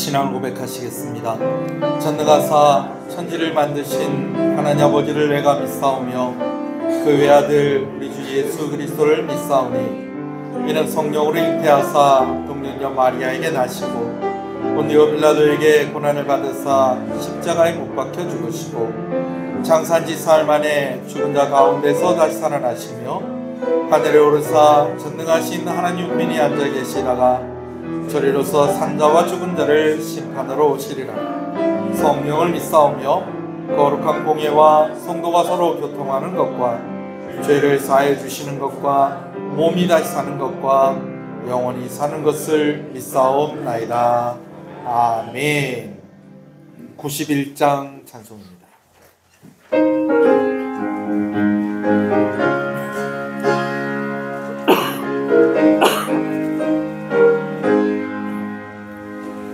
신앙을 고백하시겠습니다. 전능하사 천지를 만드신 하나님 아버지를 내가 믿사오며 그 외아들 우리 주 예수 그리스도를 믿사오니 이는 성령으로 잉태하사 동년녀 마리아에게 나시고 본디오 빌라도에게 고난을 받으사 십자가에 못 박혀 죽으시고 장사한지 사흘 만에 죽은 자 가운데서 다시 살아나시며 하늘에 오르사 전능하신 하나님 우편에 앉아 계시다가 저리로서 산자와 죽은 자를 심판하러 오시리라. 성령을 믿사오며 거룩한 공예와 성도가 서로 교통하는 것과 죄를 사해 주시는 것과 몸이 다시 사는 것과 영원히 사는 것을 믿사옵나이다. 아멘. 91장 찬송입니다.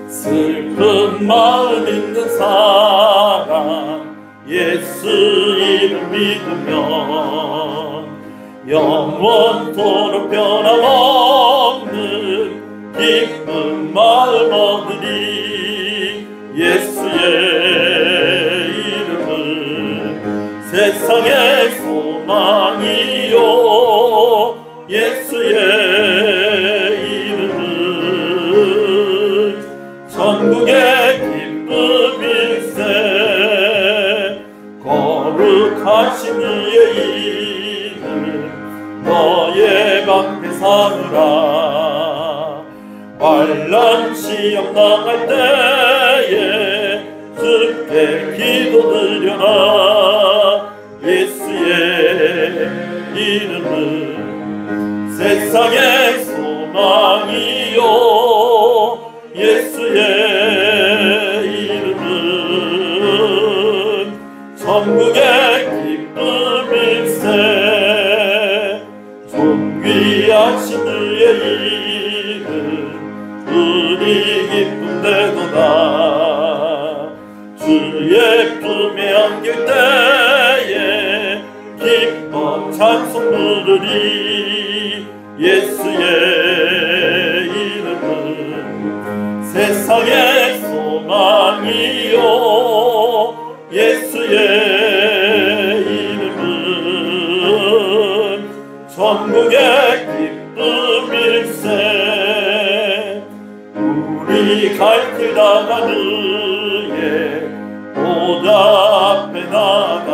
슬픈 마음 있는 사람 예수 이름 믿으면 영원토록 변함없는 기쁜 마음 얻으리. 예수의 이름은 세상의 소망이요 예수의 천국의 기쁨일세. 거룩하신 이의 이름 너의 방패 삼으라. 환난 시험 당할 때에 주께 기도드려라. 예수의 이름은 세상의 소망이요 예수의 이름은 천국의 기쁨일세. 존귀하신 그의 이름 은히 기쁨되도다. 주의 품에 안길 때에 기뻐 찬송 부르리. 예수의 세상의 소망이요 예수의 이름은 천국의 기쁨일세. 우리 갈 길 다가느에 보다 앞에 나가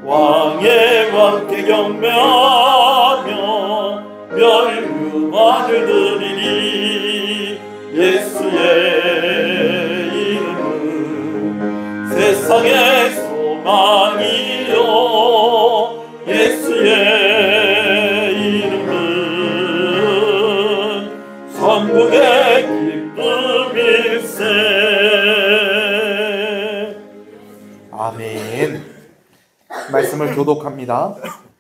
왕의 왕께 경배하며 멸류관을 드리니. 예수의 이름은 세상의 소망이요 예수의 이름은 천국의 기쁨일세. 아멘. 말씀을 교독합니다.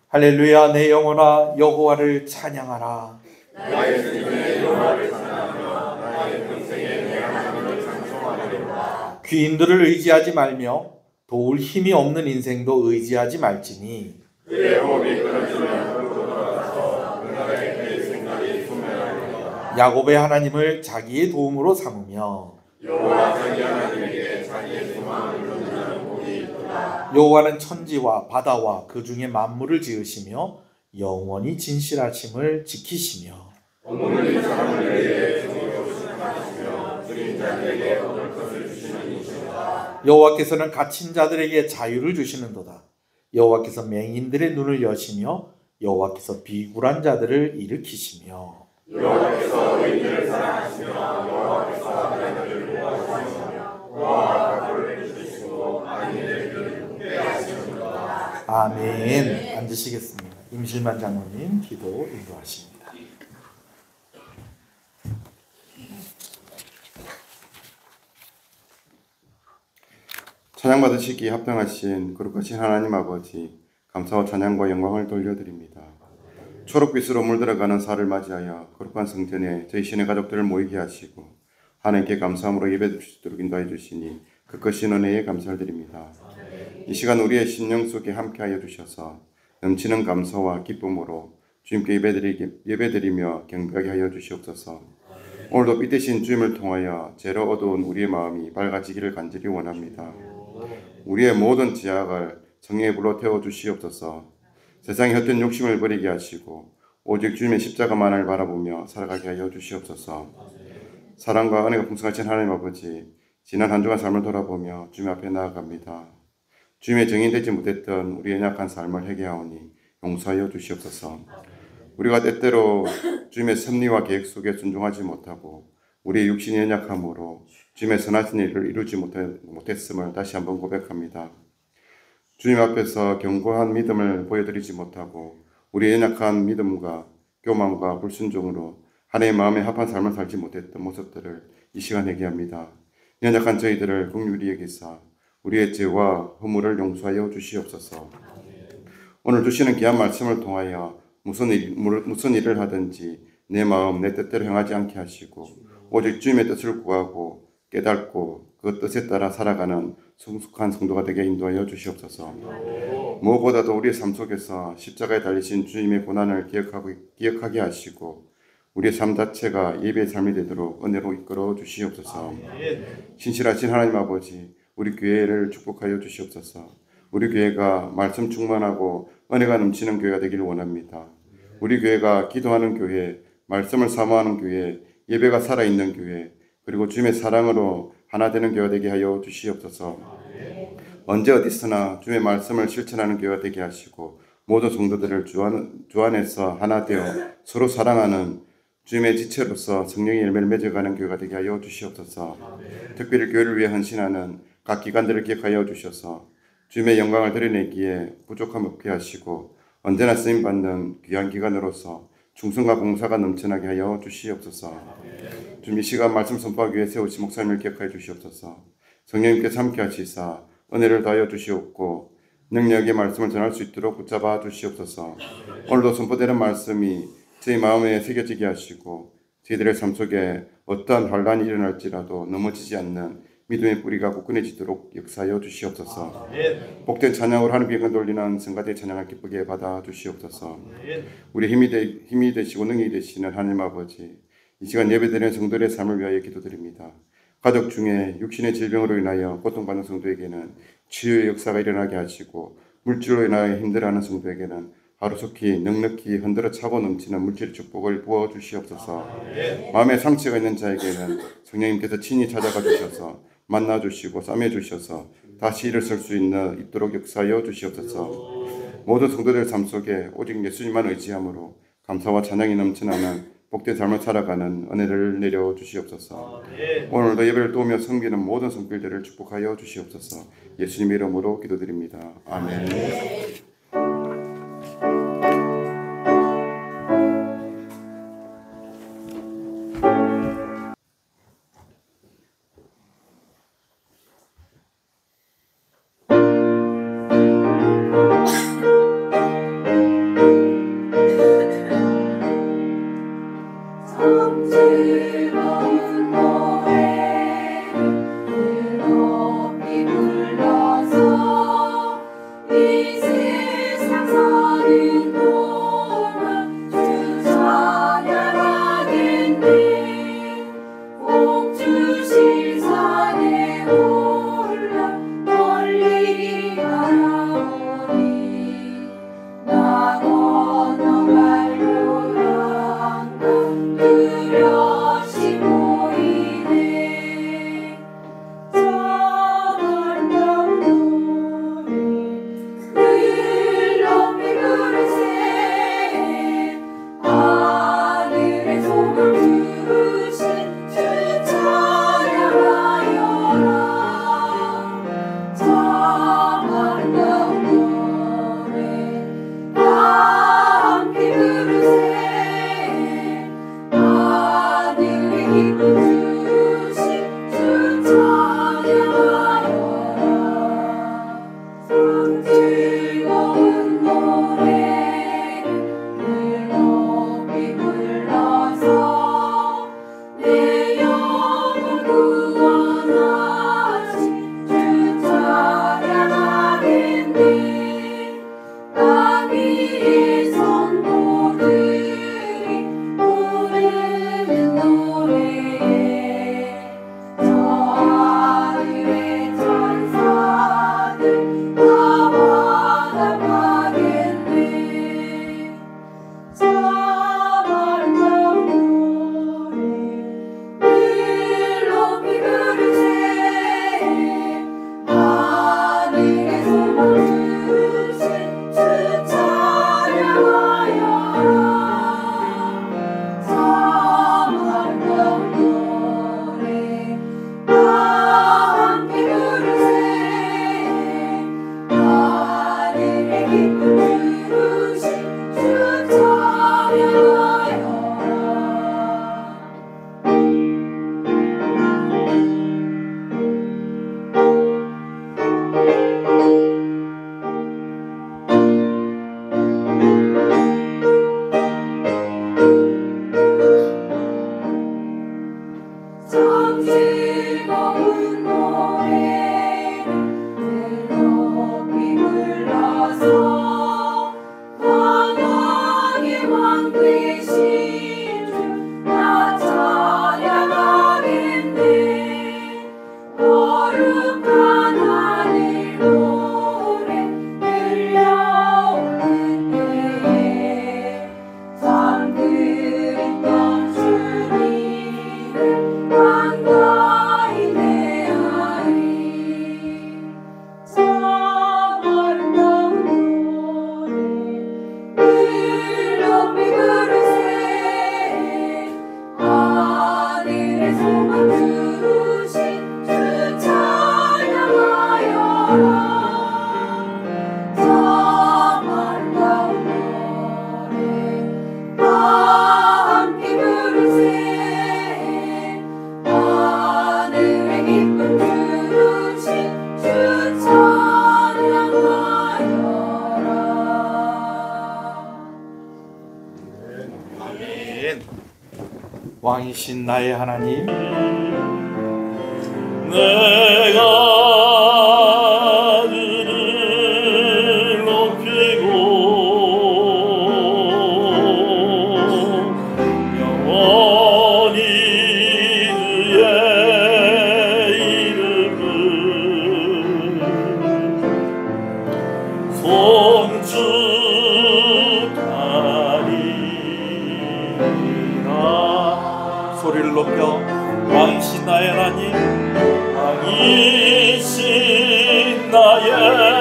할렐루야. 내 영혼아 여호와를 찬양하라. 나의 주님의 여호와를 찬양하며 나의 평생에 내 하나님을 찬송하리로다. 귀인들을 의지하지 말며 도울 힘이 없는 인생도 의지하지 말지니 그의 호흡이 끊어지면 흙으로 돌아가서 그 나라의 그의 생각이 소멸하리로다. 야곱의 하나님을 자기의 도움으로 삼으며 여호와 자기 하나님에게 자기의 소망을 던지는 복이 있도다. 여호와는 천지와 바다와 그 중에 만물을 지으시며 영원히 진실하심을 지키시며 오물린 사람들에게 정의로 심판하시며 줄인 자들에게 얻을 것을 주시는 이시로다. 여호와께서는 갇힌 자들에게 자유를 주시는도다. 여호와께서 맹인들의 눈을 여시며 여호와께서 비굴한 자들을 일으키시며 여호와께서 의인들을 사랑하시며 여호와께서 악인들을 보호하시며 고아와 가부를 해주시고 악인들을 훈계하시는도다. 아멘. 앉으시겠습니다. 임실만 장로님 기도 인도하십니다. 찬양 받으시기에 합당하신 거룩하신 하나님 아버지, 감사와 찬양과 영광을 돌려드립니다. 초록빛으로 물들어가는 살을 맞이하여 거룩한 성전에 저희 신의 가족들을 모이게 하시고 하나님께 감사함으로 예배드릴 수 있도록 인도해 주시니 그 크신 은혜에 감사를 드립니다. 이 시간 우리의 심령 속에 함께하여 주셔서 넘치는 감사와 기쁨으로 주님께 예배드리며 경배하게 하여 주시옵소서. 오늘도 빛대신 주님을 통하여 죄로 어두운 우리의 마음이 밝아지기를 간절히 원합니다. 우리의 모든 죄악을 성령의 불로 태워 주시옵소서. 세상의 헛된 욕심을 버리게 하시고 오직 주님의 십자가만을 바라보며 살아가게 하여 주시옵소서. 사랑과 은혜가 풍성하신 하나님 아버지, 지난 한 주간 삶을 돌아보며 주님 앞에 나아갑니다. 주님의 증인되지 못했던 우리의 연약한 삶을 회개하오니 용서하여 주시옵소서. 우리가 때때로 주님의 섭리와 계획 속에 순종하지 못하고 우리의 육신이 연약함으로 주님의 선하신 일을 이루지 못했음을 다시 한번 고백합니다. 주님 앞에서 견고한 믿음을 보여드리지 못하고 우리의 연약한 믿음과 교만과 불순종으로 하나님의 마음에 합한 삶을 살지 못했던 모습들을 이 시간 회개합니다. 연약한 저희들을 긍휼히 여기사 우리의 죄와 허물을 용서하여 주시옵소서. 오늘 주시는 귀한 말씀을 통하여 무슨 일을 하든지 내 마음 내 뜻대로 행하지 않게 하시고 오직 주님의 뜻을 구하고 깨닫고 그 뜻에 따라 살아가는 성숙한 성도가 되게 인도하여 주시옵소서. 무엇보다도 우리의 삶 속에서 십자가에 달리신 주님의 고난을 기억하게 하시고 우리의 삶 자체가 예배의 삶이 되도록 은혜로 이끌어 주시옵소서. 신실하신 하나님 아버지, 우리 교회를 축복하여 주시옵소서. 우리 교회가 말씀 충만하고 은혜가 넘치는 교회가 되기를 원합니다. 우리 교회가 기도하는 교회, 말씀을 사모하는 교회, 예배가 살아있는 교회, 그리고 주님의 사랑으로 하나 되는 교회가 되게 하여 주시옵소서. 언제 어디서나 주님의 말씀을 실천하는 교회가 되게 하시고 모든 성도들을 주 안에서 하나 되어 서로 사랑하는 주님의 지체로서 성령의 열매를 맺어가는 교회가 되게 하여 주시옵소서. 특별히 교회를 위해 헌신하는 각 기관들을 기억하여 주셔서 주님의 영광을 드러내기에 부족함 없게 하시고 언제나 쓰임받는 귀한 기관으로서 충성과 봉사가 넘쳐나게 하여 주시옵소서. 주님 이 시간 말씀 선포하기 위해 세우신 목사님을 기억하여 주시옵소서. 성령님께서 함께 하시사 은혜를 다하여 주시옵고 능력의 말씀을 전할 수 있도록 붙잡아 주시옵소서. 오늘도 선포되는 말씀이 저희 마음에 새겨지게 하시고 저희들의 삶 속에 어떠한 환란이 일어날지라도 넘어지지 않는 믿음의 뿌리가 굳건해지도록 역사하여 주시옵소서. 복된 찬양으로 하나님께 영광 돌리는 성가대 찬양을 기쁘게 받아 주시옵소서. 우리 힘이 되시고 능력이 되시는 하나님 아버지, 이 시간 예배드리는 성도들의 삶을 위하여 기도드립니다. 가족 중에 육신의 질병으로 인하여 고통받는 성도에게는 치유의 역사가 일어나게 하시고 물질로 인하여 힘들어하는 성도에게는 하루속히 넉넉히 흔들어 차고 넘치는 물질의 축복을 부어 주시옵소서. 마음에 상처가 있는 자에게는 성령님께서 친히 찾아가 주셔서 만나 주시고 싸매 주셔서 다시 일어설 수 있도록 역사하여 주시옵소서. 모든 성도들 삶 속에 오직 예수님만 의지함으로 감사와 찬양이 넘쳐나는 복된 삶을 살아가는 은혜를 내려 주시옵소서. 오늘도 예배를 도우며 섬기는 모든 성필들을 축복하여 주시옵소서. 예수님의 이름으로 기도드립니다. 아멘. 노래 참 즐거운 노래를 높이 불러서 만왕의 왕 되신 주 나 찬양하겠네. 거룩한 하늘 노래 들려오는 때에 참 그리던 주님을 반가이 대하리. 참 아름다운 노래 늘 높이 부르세. 하늘의 소망 주신 주 찬양하여라. 참 아름다운 노래 다 함께 부르세. 하늘의 기쁨 주신 주 찬양하여라. 아멘. 왕이신 나의 하나님, 내가 그를 높이고 영원히 그의 이름을 송축하리라. 소리를 높여 왕이신 나의 하나님, 왕이신 나의 하나님,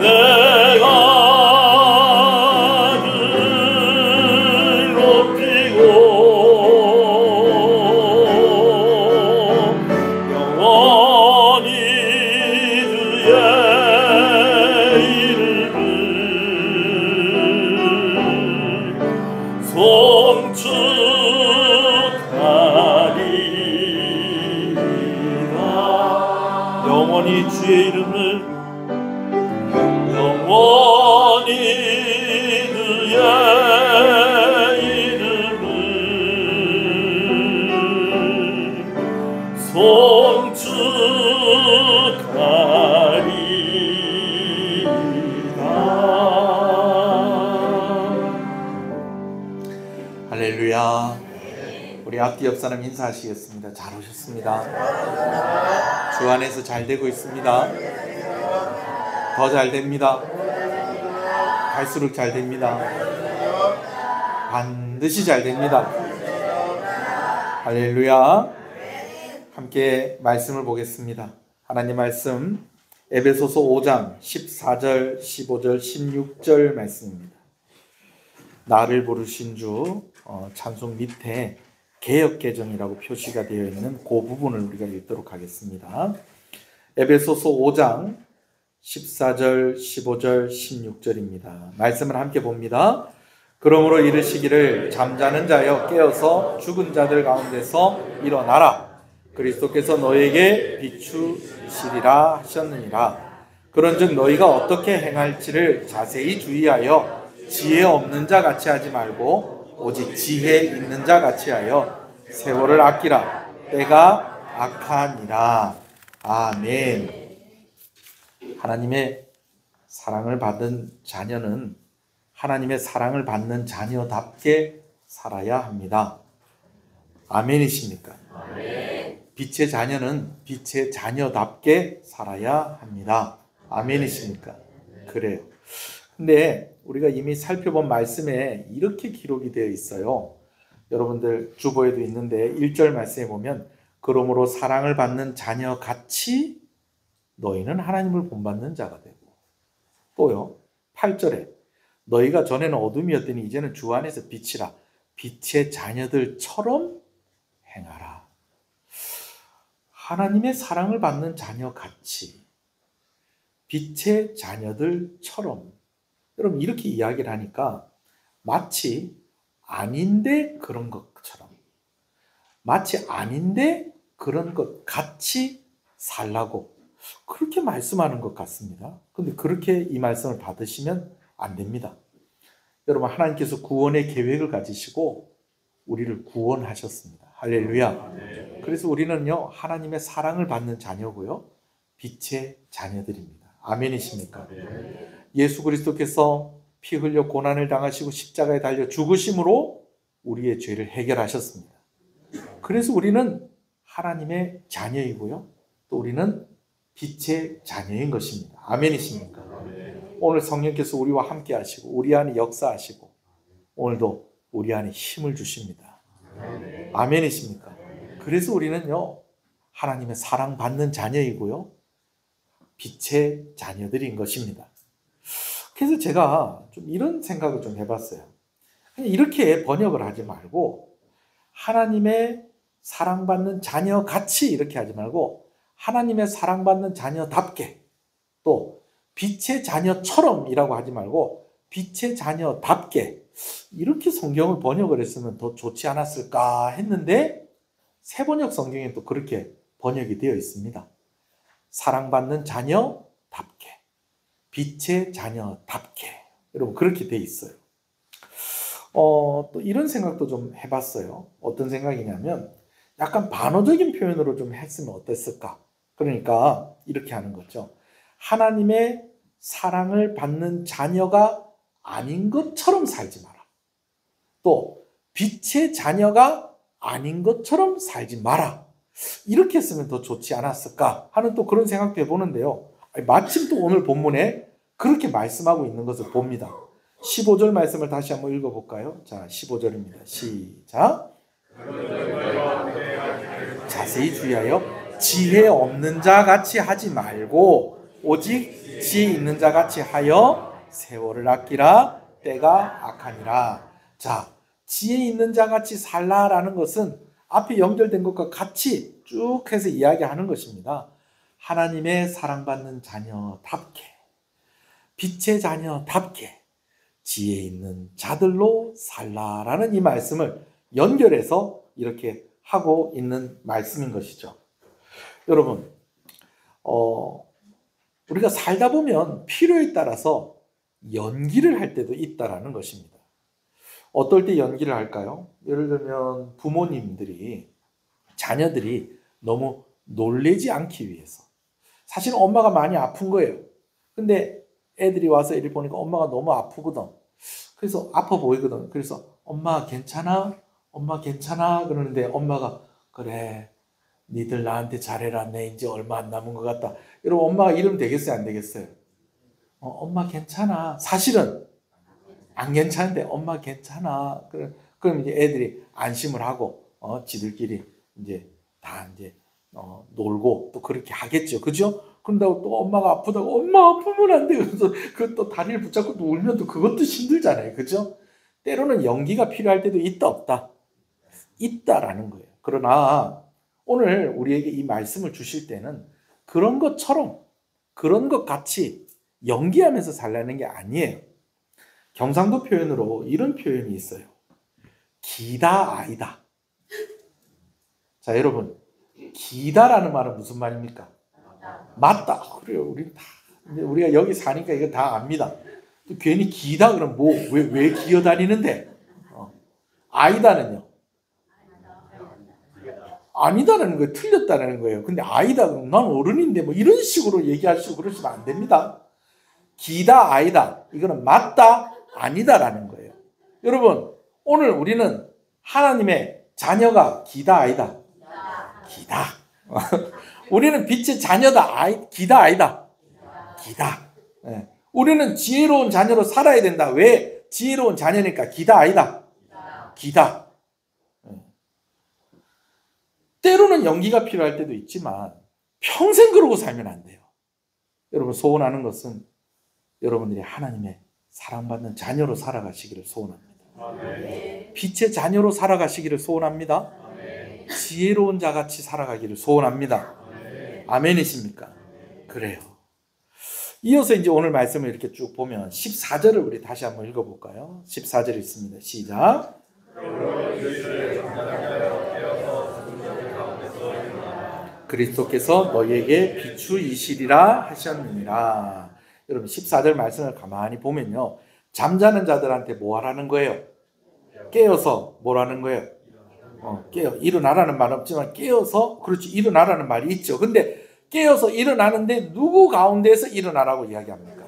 내가 그를 높이고 영원히 그의 이름을 송축하리라. 영원히 주의 이름을, 영원히 그의 이름을 송축하리라. 할렐루야. 우리 앞뒤 옆 사람 인사하시겠습니다. 잘 오셨습니다. 주 안에서 잘 되고 있습니다. 더 잘 됩니다. 갈수록 잘 됩니다. 반드시 잘 됩니다. 할렐루야. 함께 말씀을 보겠습니다. 하나님 말씀 에베소서 5장 14절, 15절, 16절 말씀입니다. 나를 부르신 주 찬송 밑에 개역개정이라고 표시가 되어 있는 그 부분을 우리가 읽도록 하겠습니다. 에베소서 5장 14절, 15절, 16절입니다. 말씀을 함께 봅니다. 그러므로 이르시기를 잠자는 자여 깨어서 죽은 자들 가운데서 일어나라. 그리스도께서 너에게 비추시리라 하셨느니라. 그런즉 너희가 어떻게 행할지를 자세히 주의하여 지혜 없는 자 같이 하지 말고 오직 지혜 있는 자 같이 하여 세월을 아끼라. 때가 악하니라. 아멘. 하나님의 사랑을 받은 자녀는 하나님의 사랑을 받는 자녀답게 살아야 합니다. 아멘이십니까? 아멘. 빛의 자녀는 빛의 자녀답게 살아야 합니다. 아멘이십니까? 그래요. 근데 우리가 이미 살펴본 말씀에 이렇게 기록이 되어 있어요. 여러분들 주보에도 있는데 1절 말씀에 보면 그러므로 사랑을 받는 자녀같이 너희는 하나님을 본받는 자가 되고, 또요 8절에 너희가 전에는 어둠이었더니 이제는 주 안에서 빛이라. 빛의 자녀들처럼 행하라. 하나님의 사랑을 받는 자녀같이, 빛의 자녀들처럼. 여러분 이렇게 이야기를 하니까 마치 아닌데 그런 것처럼, 마치 아닌데 그런 것 같이 살라고 그렇게 말씀하는 것 같습니다. 근데 그렇게 이 말씀을 받으시면 안 됩니다. 여러분, 하나님께서 구원의 계획을 가지시고 우리를 구원하셨습니다. 할렐루야. 그래서 우리는요, 하나님의 사랑을 받는 자녀고요, 빛의 자녀들입니다. 아멘이십니까? 예수 그리스도께서 피 흘려 고난을 당하시고 십자가에 달려 죽으심으로 우리의 죄를 해결하셨습니다. 그래서 우리는 하나님의 자녀이고요, 또 우리는 빛의 자녀인 것입니다. 아멘이십니까? 오늘 성령께서 우리와 함께 하시고 우리 안에 역사하시고 오늘도 우리 안에 힘을 주십니다. 아멘이십니까? 그래서 우리는요, 하나님의 사랑받는 자녀이고요, 빛의 자녀들인 것입니다. 그래서 제가 좀 이런 생각을 좀 해봤어요. 그냥 이렇게 번역을 하지 말고 하나님의 사랑받는 자녀 같이 이렇게 하지 말고 하나님의 사랑받는 자녀답게, 또 빛의 자녀처럼이라고 하지 말고 빛의 자녀답게, 이렇게 성경을 번역을 했으면 더 좋지 않았을까 했는데 새번역 성경에 또 그렇게 번역이 되어 있습니다. 사랑받는 자녀답게, 빛의 자녀답게, 여러분 그렇게 되어 있어요. 또 이런 생각도 좀 해봤어요. 어떤 생각이냐면 약간 반어적인 표현으로 좀 했으면 어땠을까. 그러니까 이렇게 하는 거죠. 하나님의 사랑을 받는 자녀가 아닌 것처럼 살지 마라. 또 빛의 자녀가 아닌 것처럼 살지 마라. 이렇게 했으면 더 좋지 않았을까 하는 또 그런 생각도 해보는데요. 마침 또 오늘 본문에 그렇게 말씀하고 있는 것을 봅니다. 15절 말씀을 다시 한번 읽어볼까요? 자, 15절입니다. 시작. 자세히 주의하여 지혜 없는 자 같이 하지 말고 오직 지혜 있는 자 같이 하여 세월을 아끼라. 때가 악하니라. 자, 지혜 있는 자 같이 살라라는 것은 앞에 연결된 것과 같이 쭉 해서 이야기하는 것입니다. 하나님의 사랑받는 자녀답게, 빛의 자녀답게 지혜 있는 자들로 살라라는 이 말씀을 연결해서 이렇게 하고 있는 말씀인 것이죠. 여러분, 우리가 살다 보면 필요에 따라서 연기를 할 때도 있다라는 것입니다. 어떨 때 연기를 할까요? 예를 들면 부모님들이 자녀들이 너무 놀래지 않기 위해서, 사실은 엄마가 많이 아픈 거예요. 근데 애들이 와서 이렇게 보니까 엄마가 너무 아프거든. 그래서 아파 보이거든. 그래서 엄마 괜찮아? 엄마 괜찮아? 그러는데 엄마가 그래, 니들 나한테 잘해라. 내 이제 얼마 안 남은 것 같다. 여러분, 엄마가 이러면 되겠어요? 안 되겠어요? 엄마 괜찮아. 사실은 안 괜찮은데 엄마 괜찮아. 그럼 이제 애들이 안심을 하고 지들끼리 이제 다 이제 놀고 또 그렇게 하겠죠. 그죠? 그런다고 또 엄마가 아프다고 엄마 아프면 안 돼. 그래서 그 또 다리를 붙잡고 또 울면 또 그것도 힘들잖아요. 그죠? 때로는 연기가 필요할 때도 있다 없다? 있다라는 거예요. 그러나 오늘 우리에게 이 말씀을 주실 때는 그런 것처럼, 그런 것 같이 연기하면서 살라는 게 아니에요. 경상도 표현으로 이런 표현이 있어요. 기다 아이다. 자, 여러분, 기다라는 말은 무슨 말입니까? 맞다. 그래요. 우리가 여기 사니까 이거 다 압니다. 또 괜히 기다 그러면 왜 기어다니는데? 아이다는요? 아니다라는 거예요. 틀렸다라는 거예요. 근데 아이다 그러면 난 어른인데 뭐 이런 식으로 얘기하시고 그러시면 안 됩니다. 기다 아이다. 이거는 맞다 아니다라는 거예요. 여러분, 오늘 우리는 하나님의 자녀가 기다 아이다. 기다. 우리는 빛의 자녀다. 기다 아이다. 기다. 네. 우리는 지혜로운 자녀로 살아야 된다. 왜? 지혜로운 자녀니까 기다 아이다. 기다. 네. 때로는 연기가 필요할 때도 있지만 평생 그러고 살면 안 돼요. 여러분, 소원하는 것은 여러분들이 하나님의 사랑받는 자녀로 살아가시기를 소원합니다. 아멘. 빛의 자녀로 살아가시기를 소원합니다. 아멘. 지혜로운 자같이 살아가기를 소원합니다. 아멘. 아멘이십니까? 아멘. 그래요. 이어서 이제 오늘 말씀을 이렇게 쭉 보면 14절을 우리 다시 한번 읽어볼까요? 14절 있습니다. 시작. 그리스도께서 너희에게 비추이시리라 하셨느니라. 여러분, 14절 말씀을 가만히 보면요, 잠자는 자들한테 뭐 하라는 거예요? 깨어서 뭐라는 거예요? 깨어. 일어나라는 말 없지만 깨어서, 그렇지, 일어나라는 말이 있죠. 근데 깨어서 일어나는데 누구 가운데서 일어나라고 이야기합니까?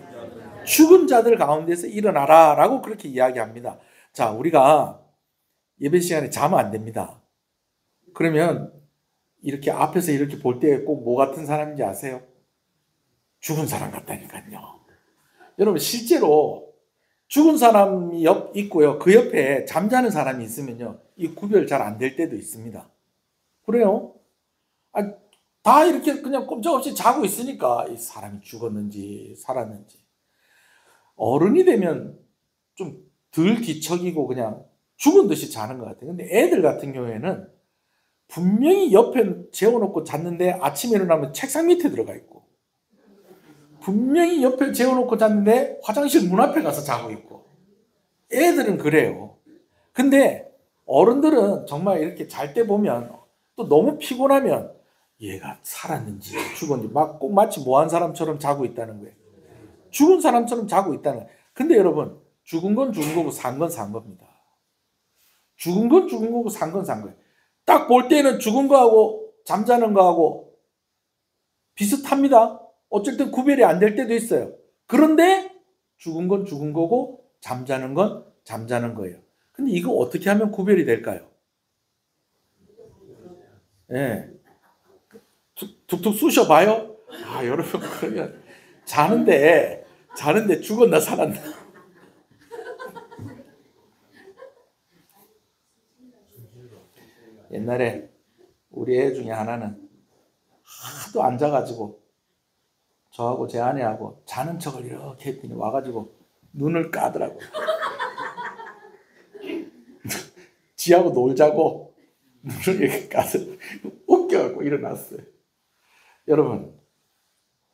죽은 자들 가운데서 일어나라라고 그렇게 이야기합니다. 자, 우리가 예배 시간에 자면 안 됩니다. 그러면 이렇게 앞에서 이렇게 볼 때 꼭 뭐 같은 사람인지 아세요? 죽은 사람 같다니까요. 여러분, 실제로 죽은 사람이 있고요. 그 옆에 잠자는 사람이 있으면요, 이 구별 잘 안 될 때도 있습니다. 그래요? 다 이렇게 그냥 꼼짝없이 자고 있으니까 이 사람이 죽었는지 살았는지. 어른이 되면 좀 덜 뒤척이고 그냥 죽은 듯이 자는 것 같아요. 근데 애들 같은 경우에는 분명히 옆에 재워놓고 잤는데 아침에 일어나면 책상 밑에 들어가 있고, 분명히 옆에 재워놓고 잤는데 화장실 문 앞에 가서 자고 있고. 애들은 그래요. 근데 어른들은 정말 이렇게 잘 때 보면 또 너무 피곤하면 얘가 살았는지 죽었는지 막 꼭 마치 뭐한 사람처럼 자고 있다는 거예요. 죽은 사람처럼 자고 있다는 거예요. 근데 여러분, 죽은 건 죽은 거고 산 건 산 겁니다. 죽은 건 죽은 거고 산 건 산 거예요. 딱 볼 때는 죽은 거하고 잠자는 거하고 비슷합니다. 어쩔 땐 구별이 안 될 때도 있어요. 그런데 죽은 건 죽은 거고 잠자는 건 잠자는 거예요. 근데 이거 어떻게 하면 구별이 될까요? 예. 툭툭 쑤셔봐요. 여러분, 그러면 자는데 죽었나 살았나? 옛날에 우리 애 중에 하나는 하도 앉아가지고 저하고 제 아내하고 자는 척을 이렇게 했더니 와가지고 눈을 까더라고요. 지하고 놀자고 눈을 이렇게 까서 웃겨갖고 일어났어요. 여러분,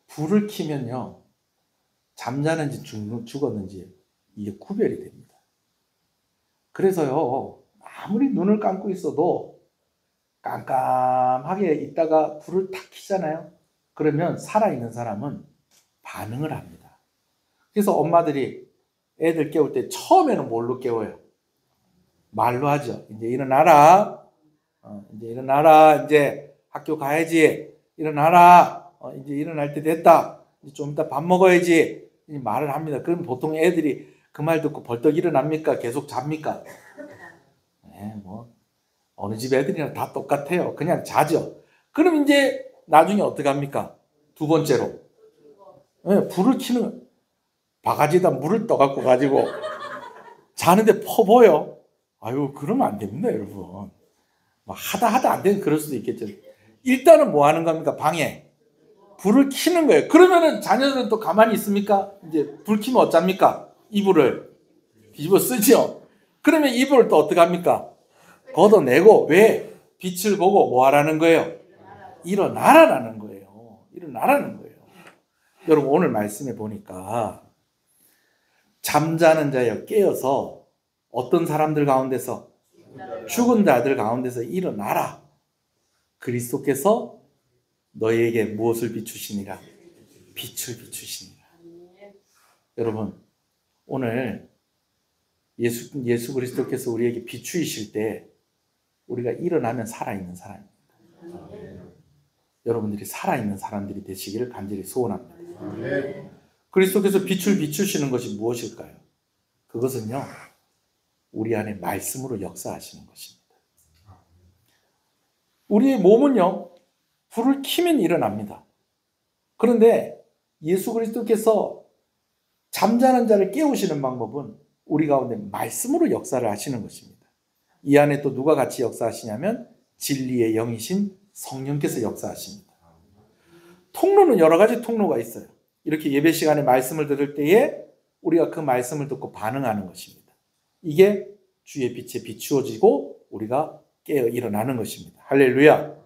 불을 켜면요, 잠자는지 죽었는지 이게 구별이 됩니다. 그래서요, 아무리 눈을 감고 있어도 깜깜하게 있다가 불을 탁 켜잖아요. 그러면 살아있는 사람은 반응을 합니다. 그래서 엄마들이 애들 깨울 때 처음에는 뭘로 깨워요? 말로 하죠. 이제 일어나라. 이제 일어나라. 이제 학교 가야지. 일어나라. 이제 일어날 때 됐다. 이제 좀 이따 밥 먹어야지. 이 말을 합니다. 그럼 보통 애들이 그 말 듣고 벌떡 일어납니까? 계속 잡니까? 네, 어느 집 애들이랑 다 똑같아요. 그냥 자죠. 그럼 이제 나중에 어떻게 합니까? 두 번째로. 네, 불을 켜는, 바가지에다 물을 떠갖고 가지고 자는데 퍼보여. 그러면 안 됩니다, 여러분. 하다 안 되면 그럴 수도 있겠죠. 일단은 뭐 하는 겁니까? 방에 불을 켜는 거예요. 그러면은 자녀들은 또 가만히 있습니까? 이제 불 켜면 어쩝니까? 이불을 뒤집어 쓰죠. 그러면 이불을 또 어떻게 합니까? 걷어내고. 왜? 빛을 보고 뭐 하라는 거예요? 일어나라는 거예요. 일어나라는 거예요. 여러분, 오늘 말씀해 보니까 잠자는 자여 깨어서 어떤 사람들 가운데서, 죽은 자들 가운데서 일어나라. 그리스도께서 너희에게 무엇을 비추시니라? 빛을 비추시니라. 여러분, 오늘 예수 그리스도께서 우리에게 비추이실 때 우리가 일어나면 살아있는 사람입니다. 여러분들이 살아있는 사람들이 되시기를 간절히 소원합니다. 그리스도께서 빛을 비추시는 것이 무엇일까요? 그것은요, 우리 안에 말씀으로 역사하시는 것입니다. 우리의 몸은요, 불을 켜면 일어납니다. 그런데 예수 그리스도께서 잠자는 자를 깨우시는 방법은 우리 가운데 말씀으로 역사를 하시는 것입니다. 이 안에 또 누가 같이 역사하시냐면 진리의 영이신 성령께서 역사하십니다. 통로는 여러 가지 통로가 있어요. 이렇게 예배 시간에 말씀을 들을 때에 우리가 그 말씀을 듣고 반응하는 것입니다. 이게 주의 빛에 비추어지고 우리가 깨어 일어나는 것입니다. 할렐루야.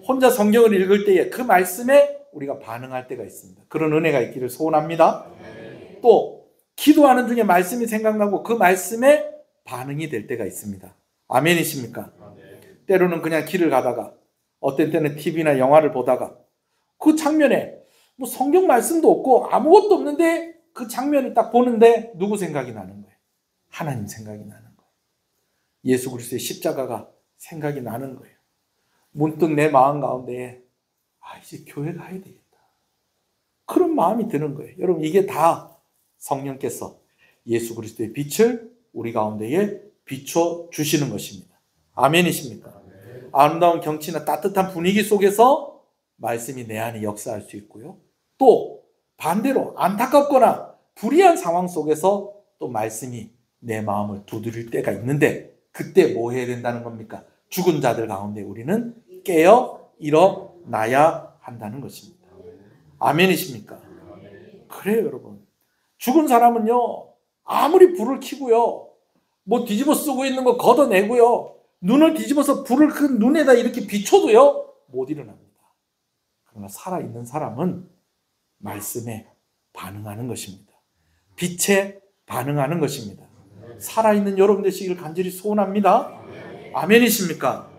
혼자 성경을 읽을 때에 그 말씀에 우리가 반응할 때가 있습니다. 그런 은혜가 있기를 소원합니다. 또 기도하는 중에 말씀이 생각나고 그 말씀에 반응이 될 때가 있습니다. 아멘이십니까? 때로는 그냥 길을 가다가, 어떤 때는 TV나 영화를 보다가 그 장면에 성경 말씀도 없고 아무것도 없는데 그 장면을 딱 보는데 누구 생각이 나는 거예요? 하나님 생각이 나는 거예요. 예수 그리스도의 십자가가 생각이 나는 거예요. 문득 내 마음 가운데 이제 교회 가야 되겠다. 그런 마음이 드는 거예요. 여러분, 이게 다 성령께서 예수 그리스도의 빛을 우리 가운데에 비춰 주시는 것입니다. 아멘이십니까? 아름다운 경치나 따뜻한 분위기 속에서 말씀이 내 안에 역사할 수 있고요. 또 반대로 안타깝거나 불의한 상황 속에서 또 말씀이 내 마음을 두드릴 때가 있는데, 그때 뭐 해야 된다는 겁니까? 죽은 자들 가운데 우리는 깨어 일어나야 한다는 것입니다. 아멘이십니까? 그래요, 여러분. 죽은 사람은요, 아무리 불을 켜고요, 뭐 뒤집어 쓰고 있는 거 걷어내고요, 눈을 뒤집어서 불을 그 눈에다 이렇게 비춰도요, 못 일어납니다. 그러나 살아있는 사람은 말씀에 반응하는 것입니다. 빛에 반응하는 것입니다. 살아있는 여러분 되시기를 간절히 소원합니다. 아멘이십니까?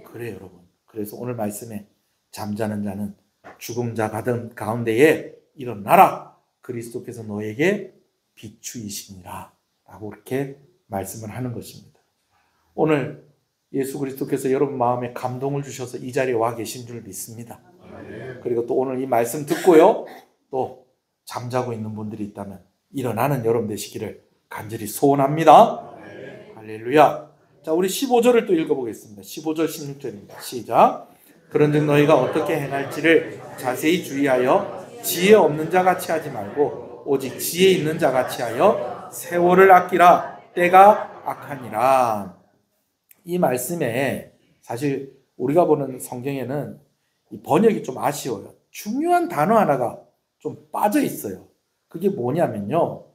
그래요, 여러분. 그래서 오늘 말씀에 잠자는 자는 죽은 자 가운데에 일어나라. 그리스도께서 너에게 비추이시니라. 라고 이렇게 말씀을 하는 것입니다. 오늘 예수 그리스도께서 여러분 마음에 감동을 주셔서 이 자리에 와 계신 줄 믿습니다. 그리고 또 오늘 이 말씀 듣고요, 또 잠자고 있는 분들이 있다면 일어나는 여러분 되시기를 간절히 소원합니다. 할렐루야. 자, 우리 15절을 또 읽어보겠습니다. 15절 16절입니다. 시작. 그런즉 너희가 어떻게 행할지를 자세히 주의하여 지혜 없는 자 같이 하지 말고 오직 지혜 있는 자 같이 하여 세월을 아끼라. 때가 악하니라. 이 말씀에 사실 우리가 보는 성경에는 이 번역이 좀 아쉬워요. 중요한 단어 하나가 좀 빠져 있어요. 그게 뭐냐면요,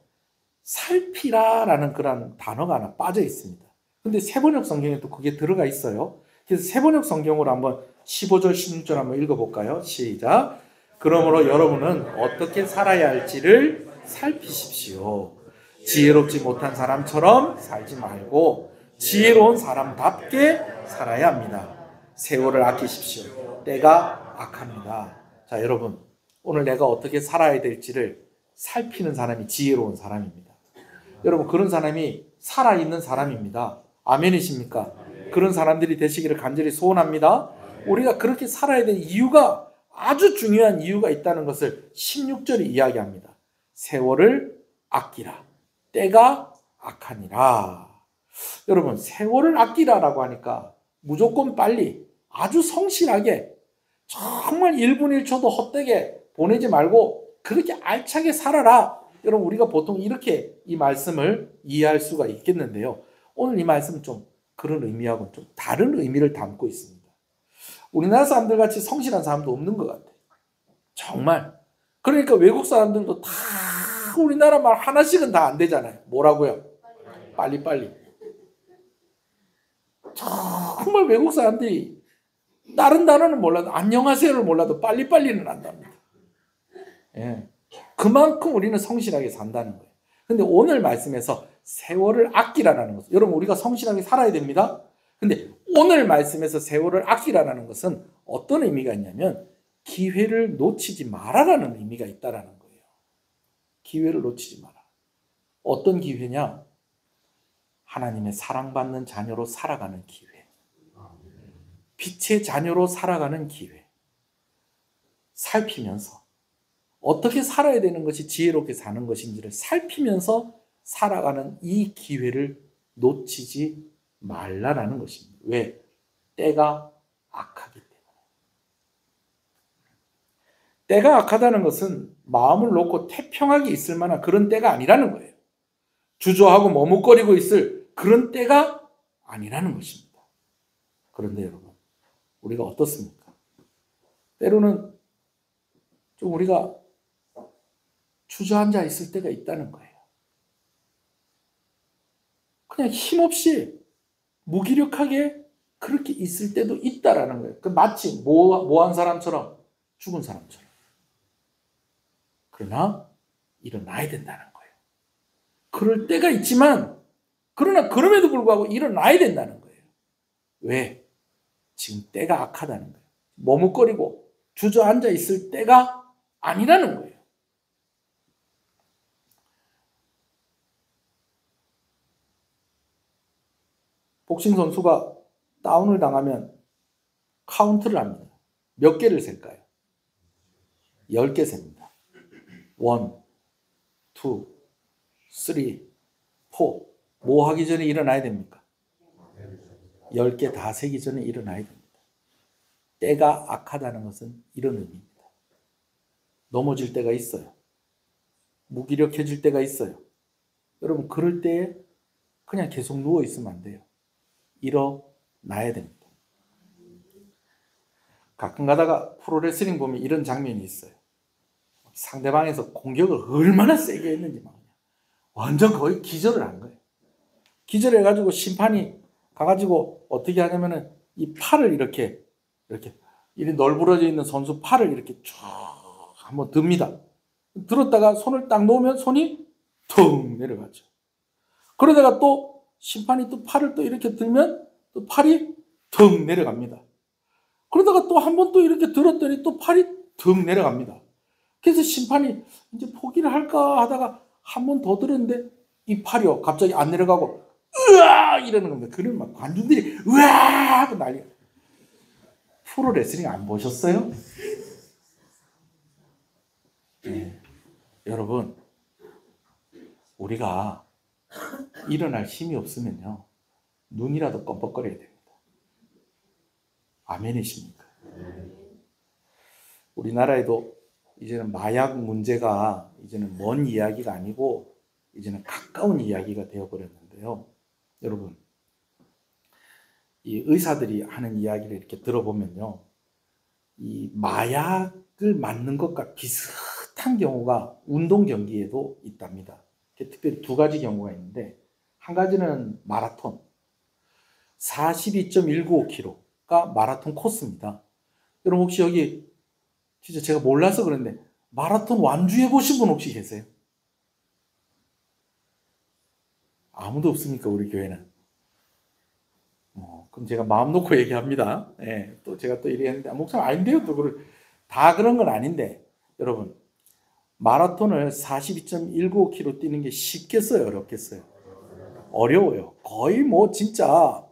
살피라라는 그런 단어가 하나 빠져 있습니다. 근데 세번역 성경에 또 그게 들어가 있어요. 그래서 세번역 성경으로 한번 15절 16절 한번 읽어볼까요? 시작. 그러므로 여러분은 어떻게 살아야 할지를 살피십시오. 지혜롭지 못한 사람처럼 살지 말고 지혜로운 사람답게 살아야 합니다. 세월을 아끼십시오. 때가 악합니다. 자, 여러분, 오늘 내가 어떻게 살아야 될지를 살피는 사람이 지혜로운 사람입니다. 여러분, 그런 사람이 살아있는 사람입니다. 아멘이십니까? 그런 사람들이 되시기를 간절히 소원합니다. 우리가 그렇게 살아야 될 이유가, 아주 중요한 이유가 있다는 것을 16절이 이야기합니다. 세월을 아끼라. 때가 악하니라. 여러분, 세월을 아끼라라고 하니까 무조건 빨리, 아주 성실하게, 정말 1분 1초도 헛되게 보내지 말고 그렇게 알차게 살아라. 여러분, 우리가 보통 이렇게 이 말씀을 이해할 수가 있겠는데요, 오늘 이 말씀은 좀 그런 의미하고는 좀 다른 의미를 담고 있습니다. 우리나라 사람들 같이 성실한 사람도 없는 것 같아요. 정말. 그러니까 외국 사람들도 다 우리나라 말 하나씩은 다 안 되잖아요. 뭐라고요? 빨리빨리. 정말 외국 사람들이 다른 단어는 몰라도, 안녕하세요를 몰라도 빨리빨리는 안답니다. 예. 그만큼 우리는 성실하게 산다는 거예요. 근데 오늘 말씀에서 세월을 아끼라는 것은, 여러분, 우리가 성실하게 살아야 됩니다. 근데 오늘 말씀에서 세월을 아끼라는 것은 어떤 의미가 있냐면 기회를 놓치지 마라라는 의미가 있다라는 거예요. 기회를 놓치지 마라. 어떤 기회냐? 하나님의 사랑받는 자녀로 살아가는 기회. 빛의 자녀로 살아가는 기회. 살피면서 어떻게 살아야 되는 것이 지혜롭게 사는 것인지를 살피면서 살아가는 이 기회를 놓치지 말라라는 것입니다. 왜? 때가 악하기 때문에. 때가 악하다는 것은 마음을 놓고 태평하게 있을 만한 그런 때가 아니라는 거예요. 주저하고 머뭇거리고 있을 그런 때가 아니라는 것입니다. 그런데 여러분, 우리가 어떻습니까? 때로는 좀 우리가 주저앉아 있을 때가 있다는 거예요. 그냥 힘없이 무기력하게 그렇게 있을 때도 있다라는 거예요. 그 마치 뭐한 사람처럼, 죽은 사람처럼. 그러나 일어나야 된다는 거예요. 그럴 때가 있지만, 그러나 그럼에도 불구하고 일어나야 된다는 거예요. 왜? 지금 때가 악하다는 거예요. 머뭇거리고 주저앉아 있을 때가 아니라는 거예요. 복싱 선수가 다운을 당하면 카운트를 합니다. 몇 개를 셀까요? 10개 셉니다. 1, 2, 3, 4. 뭐 하기 전에 일어나야 됩니까? 10개 다 세기 전에 일어나야 됩니다. 때가 악하다는 것은 이런 의미입니다. 넘어질 때가 있어요. 무기력해질 때가 있어요. 여러분 그럴 때에 그냥 계속 누워있으면 안 돼요. 일어나야 됩니다. 가끔 가다가 프로레슬링 보면 이런 장면이 있어요. 상대방에서 공격을 얼마나 세게 했는지 막 완전 거의 기절을 한 거예요. 기절해가지고 심판이 가가지고 어떻게 하냐면은 이 팔을 이렇게 널브러져 있는 선수 팔을 이렇게 쭉 한번 듭니다. 들었다가 손을 딱 놓으면 손이 퉁 내려가죠. 그러다가 또 심판이 또 팔을 또 이렇게 들면 또 팔이 퉁 내려갑니다. 그러다가 또 한 번 또 이렇게 들었더니 또 팔이 퉁 내려갑니다. 그래서 심판이 이제 포기를 할까 하다가 한 번 더 들었는데 이 팔이요 갑자기 안 내려가고 으아 이러는 겁니다. 그러면 막 관중들이 으아 하고 난리가. 프로 레슬링 안 보셨어요? 네. 여러분 우리가 일어날 힘이 없으면요 눈이라도 껌뻑거려야 됩니다. 아멘이십니까? 우리나라에도 이제는 마약 문제가 이제는 먼 이야기가 아니고 이제는 가까운 이야기가 되어버렸는데요. 여러분 이 의사들이 하는 이야기를 이렇게 들어보면요 이 마약을 맞는 것과 비슷한 경우가 운동 경기에도 있답니다. 특별히 두 가지 경우가 있는데 한 가지는 마라톤 42.195km가 마라톤 코스입니다. 여러분 혹시 여기 진짜 제가 몰라서 그런데 마라톤 완주해 보신 분 혹시 계세요? 아무도 없습니까? 우리 교회는? 그럼 제가 마음 놓고 얘기합니다. 예, 또 제가 또 이랬는데 목사님 아닌데요? 또 다 그런 건 아닌데 여러분 마라톤을 42.195km 뛰는 게 쉽겠어요? 어렵겠어요? 어려워요. 거의 뭐 진짜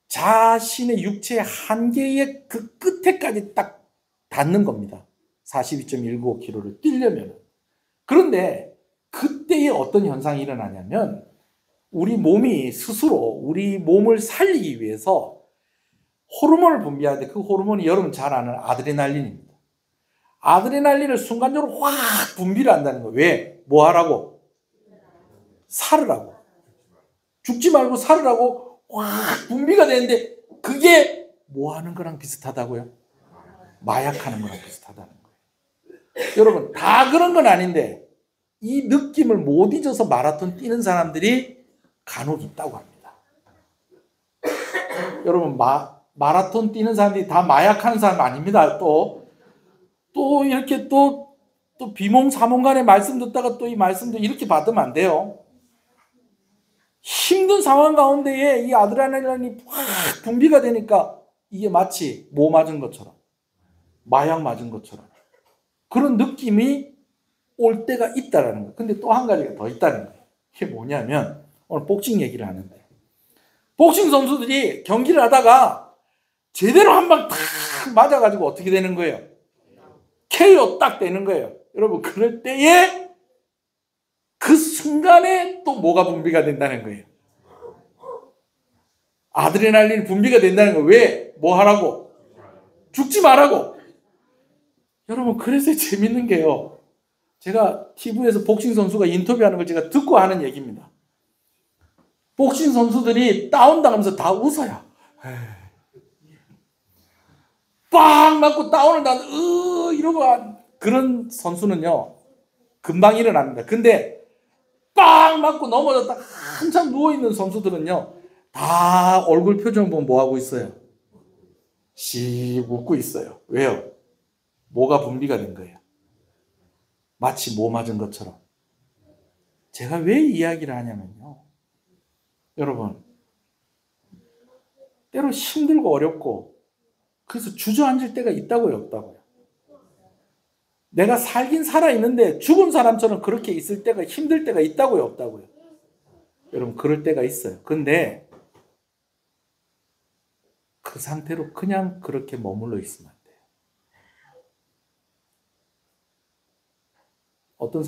자신의 육체의 한계의 그 끝에까지 딱 닿는 겁니다. 42.195km를 뛰려면. 그런데 그때에 어떤 현상이 일어나냐면 우리 몸이 스스로 우리 몸을 살리기 위해서 호르몬을 분비하는데 그 호르몬이 여러분 잘 아는 아드레날린입니다. 아드레날린을 순간적으로 확 분비를 한다는 거예요. 왜? 뭐 하라고? 살으라고. 죽지 말고 살으라고 확 분비가 되는데 그게 뭐 하는 거랑 비슷하다고요? 마약하는 거랑 비슷하다는 거예요. 여러분 다 그런 건 아닌데 이 느낌을 못 잊어서 마라톤 뛰는 사람들이 간혹 있다고 합니다. 여러분 마라톤 뛰는 사람들이 다 마약하는 사람 아닙니다. 또 이렇게 또 비몽사몽간의 말씀 듣다가 또 이 말씀도 이렇게 받으면 안 돼요. 힘든 상황 가운데에 이 아드레날린이 확 분비가 되니까 이게 마치 뭐 맞은 것처럼 마약 맞은 것처럼 그런 느낌이 올 때가 있다라는 거예요. 근데 또 한 가지가 더 있다는 거예요. 이게 뭐냐면 오늘 복싱 얘기를 하는데 복싱 선수들이 경기를 하다가 제대로 한 방 탁 맞아가지고 어떻게 되는 거예요? KO 딱 되는 거예요. 여러분 그럴 때에 그 순간에 또 뭐가 분비가 된다는 거예요? 아드레날린 분비가 된다는 거예요. 왜? 뭐 하라고? 죽지 말라고. 여러분 그래서 재밌는 게요. 제가 TV에서 복싱 선수가 인터뷰하는 걸 제가 듣고 하는 얘기입니다. 복싱 선수들이 다운당하면서 다 웃어요. 빵 맞고 다운을 나도 이러고 그런 선수는요 금방 일어납니다. 근데 빵 맞고 넘어졌다 한참 누워있는 선수들은요 다 얼굴 표정 보면 뭐하고 있어요? 씩 웃고 있어요. 왜요? 뭐가 분비가 된 거예요? 마치 뭐 맞은 것처럼. 제가 왜 이야기를 하냐면요 여러분 때로 힘들고 어렵고 그래서 주저앉을 때가 있다고요 없다고요? 내가 살긴 살아있는데 죽은 사람처럼 그렇게 있을 때가 힘들 때가 있다고요 없다고요? 여러분 그럴 때가 있어요. 근데 그 상태로 그냥 그렇게 머물러 있으면 안 돼요. 어떤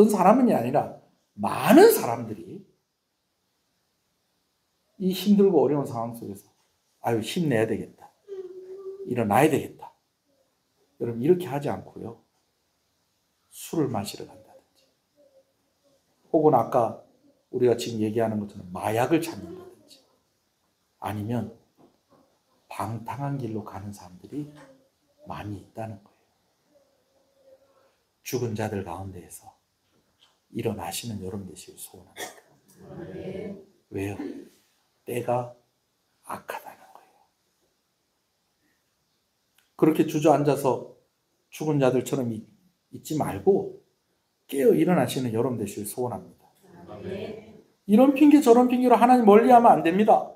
사람은이 아니라 많은 사람들이 이 힘들고 어려운 상황 속에서 아유 힘내야 되겠다. 일어나야 되겠다. 여러분 이렇게 하지 않고요. 술을 마시러 간다든지 혹은 아까 우리가 지금 얘기하는 것처럼 마약을 찾는다든지 아니면 방탕한 길로 가는 사람들이 많이 있다는 거예요. 죽은 자들 가운데에서 일어나시는 여러분 되시길 소원합니다. 왜요? 때가 악하다는 거예요. 그렇게 주저앉아서 죽은 자들처럼 있지 말고 깨어 일어나시는 여러분 되시길 소원합니다. 이런 핑계 저런 핑계로 하나님 멀리하면 안 됩니다.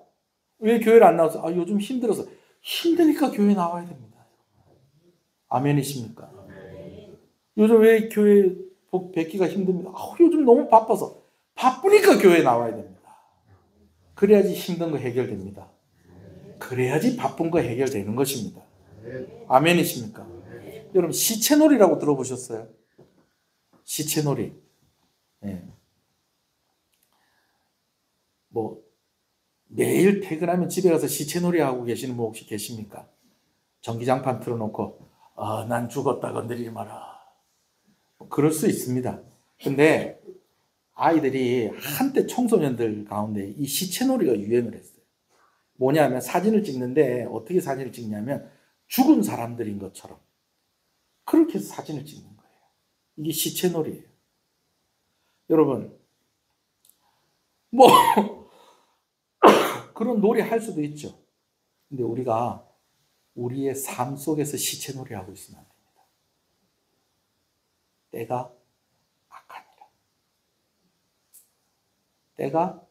왜 교회를 안 나와서? 요즘 힘들어서. 힘드니까 교회 나와야 됩니다. 아멘이십니까? 요즘 왜 교회 뵙기가 힘듭니다. 요즘 너무 바빠서. 바쁘니까 교회 나와야 됩니다. 그래야지 힘든 거 해결됩니다. 그래야지 바쁜 거 해결되는 것입니다. 아멘이십니까? 여러분 시체놀이라고 들어보셨어요? 시체놀이. 네. 매일 퇴근하면 집에 가서 시체놀이 하고 계시는 분 혹시 계십니까? 전기장판 틀어놓고 난 죽었다 건드리지 마라. 그럴 수 있습니다. 근데 아이들이 한때 청소년들 가운데 이 시체놀이가 유행을 했어요. 뭐냐면 사진을 찍는데 어떻게 사진을 찍냐면 죽은 사람들인 것처럼 그렇게 해서 사진을 찍는 거예요. 이게 시체놀이예요. 여러분 그런 놀이 할 수도 있죠. 근데 우리가 우리의 삶 속에서 시체놀이 하고 있으면 안 됩니다. 때가 악하니라. 때가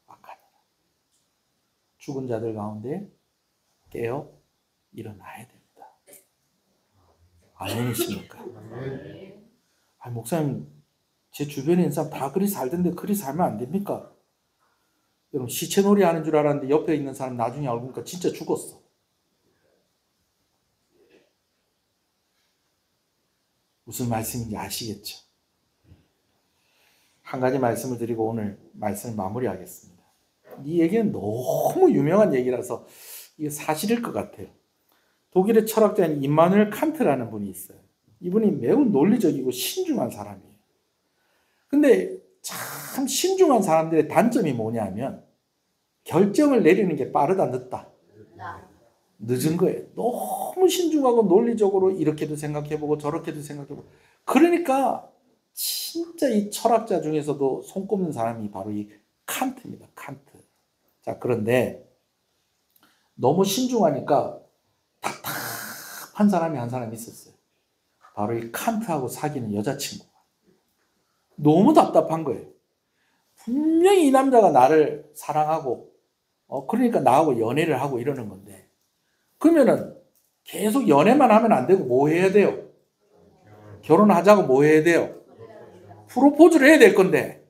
악하니라. 죽은 자들 가운데 깨어 일어나야 됩니다. 아멘이십니까? 목사님 제 주변에 있는 사람 다 그리 살던데 그리 살면 안 됩니까? 여러분 시체놀이 하는 줄 알았는데 옆에 있는 사람 나중에 알고 보니까 진짜 죽었어. 무슨 말씀인지 아시겠죠? 한 가지 말씀을 드리고 오늘 말씀을 마무리하겠습니다. 이 얘기는 너무 유명한 얘기라서 이게 사실일 것 같아요. 독일의 철학자인 임마누엘 칸트라는 분이 있어요. 이분이 매우 논리적이고 신중한 사람이에요. 근데 참 신중한 사람들의 단점이 뭐냐면 결정을 내리는 게 빠르다 늦다. 늦은 거예요. 너무 신중하고 논리적으로 이렇게도 생각해보고 저렇게도 생각해보고 그러니까 진짜 이 철학자 중에서도 손꼽는 사람이 바로 이 칸트입니다. 칸트. 자, 그런데 너무 신중하니까 답답한 사람이 한 사람이 있었어요. 바로 이 칸트하고 사귀는 여자친구가. 너무 답답한 거예요. 분명히 이 남자가 나를 사랑하고 그러니까 나하고 연애를 하고 이러는 건데 그러면은 계속 연애만 하면 안 되고 뭐 해야 돼요? 결혼하자고 뭐 해야 돼요? 프로포즈를 해야 될 건데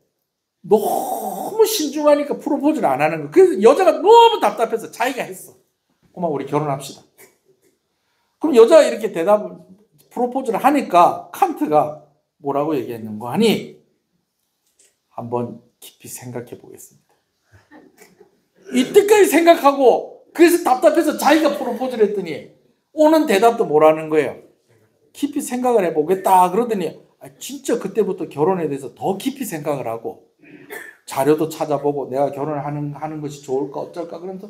너무 신중하니까 프로포즈를 안 하는 거예요. 그래서 여자가 너무 답답해서 자기가 했어. 그만 우리 결혼합시다. 그럼 여자가 이렇게 프로포즈를 하니까 칸트가 뭐라고 얘기했는 거 아니? 한번 깊이 생각해 보겠습니다. 이때까지 생각하고 그래서 답답해서 자기가 프로포즈를 했더니 오는 대답도 뭐라는 거예요? 깊이 생각을 해보겠다 그러더니 진짜 그때부터 결혼에 대해서 더 깊이 생각을 하고 자료도 찾아보고 내가 결혼을 하는 것이 좋을까 어쩔까 그러면서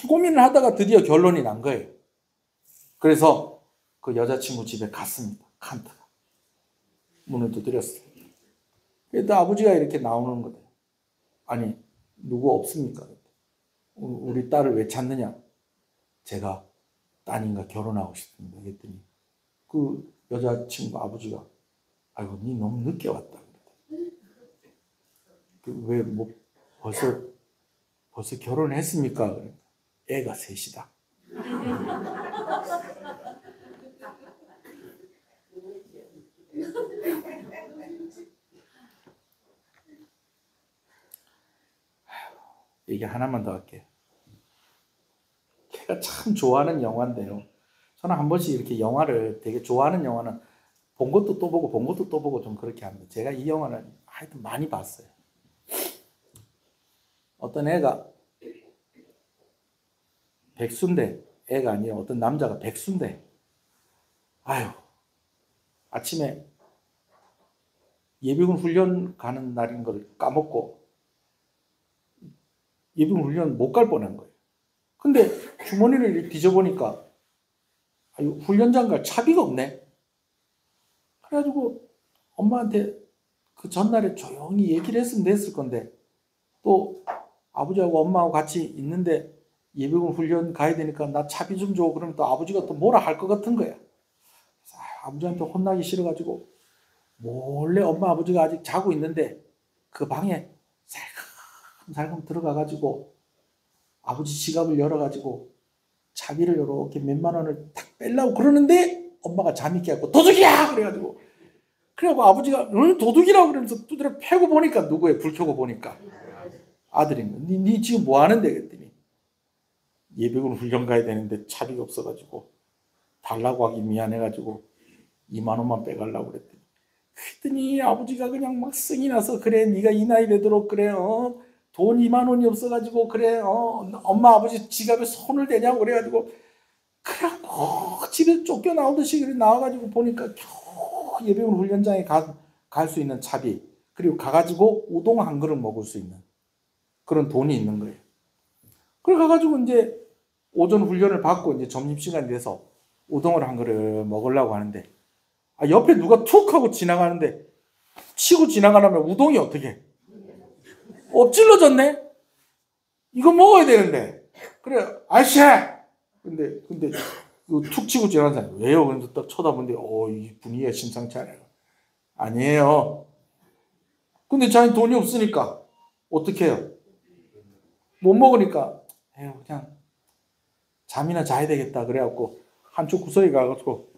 고민을 하다가 드디어 결론이 난 거예요. 그래서 그 여자친구 집에 갔습니다. 칸트가 문을 두드렸어요. 그래도 아버지가 이렇게 나오는 거예요. 아니 누구 없습니까? 우리 딸을 왜 찾느냐? 제가 따님과 결혼하고 싶습니다. 그랬더니 그 여자친구 아버지가 아이고 니 너무 늦게 왔다. 왜 벌써 결혼했습니까? 애가 셋이다. 얘기 하나만 더 할게요. 제가 참 좋아하는 영화인데요. 저는 한 번씩 이렇게 영화를 되게 좋아하는 영화는 본 것도 또 보고 본 것도 또 보고 좀 그렇게 합니다. 제가 이 영화를 하여튼 많이 봤어요. 어떤 애가 백수인데, 애가 아니에요. 어떤 남자가 백수인데, 아유, 아침에 예비군 훈련 가는 날인 걸 까먹고 예비군 훈련 못 갈 뻔한 거예요. 근데 주머니를 뒤져보니까 아유, 훈련장 갈 차비가 없네. 그래가지고 엄마한테 그 전날에 조용히 얘기를 했으면 됐을 건데, 또 아버지하고 엄마하고 같이 있는데 예비군 훈련 가야 되니까 나 차비 좀 줘. 그러면 또 아버지가 또 뭐라 할 것 같은 거야. 그래서 아버지한테 혼나기 싫어가지고 몰래 엄마 아버지가 아직 자고 있는데 그 방에 살금살금 들어가가지고 아버지 지갑을 열어가지고 차비를 이렇게 몇만 원을 탁 빼려고 그러는데 엄마가 잠이 깨갖고 도둑이야! 그래가지고 아버지가 응? 도둑이라고 그러면서 두드려 패고 보니까 누구예요? 불 켜고 보니까 아들인 거야. 니 지금 뭐 하는데? 그랬더니 예비군 훈련 가야 되는데 차비가 없어가지고 달라고 하기 미안해가지고 2만 원만 빼가려고 그랬더니 아버지가 그냥 막 성이 나서 그래 네가 이 나이 되도록 그래 돈 2만 원이 없어가지고 그래 엄마 아버지 지갑에 손을 대냐고 그래가지고 그래갖고 집에 쫓겨나오듯이 그래 나와가지고 보니까 겨우 예비군 훈련장에 갈 수 있는 차비, 그리고 가가지고 우동 한 그릇 먹을 수 있는 그런 돈이 있는 거예요. 그래 가가지고 이제 오전 훈련을 받고 이제 점심시간이 돼서 우동을 한 그릇 먹으려고 하는데 옆에 누가 툭 하고 지나가는데 치고 지나가려면 우동이 어떻게 엎질러졌네? 이거 먹어야 되는데. 그래, 아저씨! 근데 툭 치고 지나가는 사람이 왜요? 그래서 딱 쳐다보는데 이 분위기가 심상치 않아요. 아니에요. 근데 자기 돈이 없으니까 어떻게 해요? 못 먹으니까 그냥 잠이나 자야 되겠다 그래갖고 한쪽 구석에 가가지고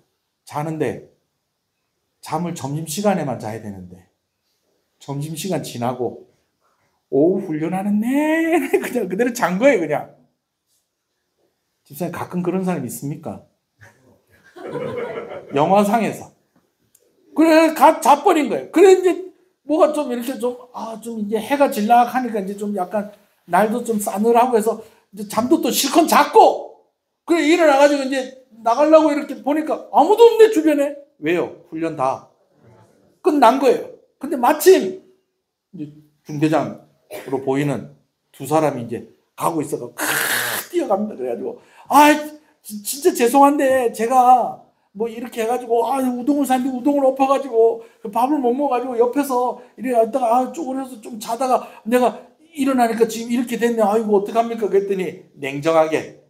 자는데, 잠을 점심시간에만 자야 되는데 점심시간 지나고 오후 훈련하는 내내 그냥 그대로 잔 거예요. 그냥. 집사님 가끔 그런 사람 있습니까? 영화상에서. 그래 자버린 거예요. 그래 이제 뭐가 좀 이렇게 좀 이제 해가 질락하니까 이제 좀 약간 날도 좀 싸늘하고 해서 이제 잠도 또 실컷 잤고, 그래 일어나가지고 이제 나가려고 이렇게 보니까 아무도 없네 주변에. 왜요? 훈련 다 끝난 거예요. 근데 마침 이제 중대장으로 보이는 두 사람이 이제 가고 있어서 뛰어갑니다. 그래가지고 진짜 죄송한데 제가 뭐 이렇게 해가지고 우동을 샀는데 우동을 엎어가지고 밥을 못 먹어가지고 옆에서 이래 있다가 쪼그려서 좀 자다가 내가 일어나니까 지금 이렇게 됐네. 아이고 어떡합니까? 그랬더니 냉정하게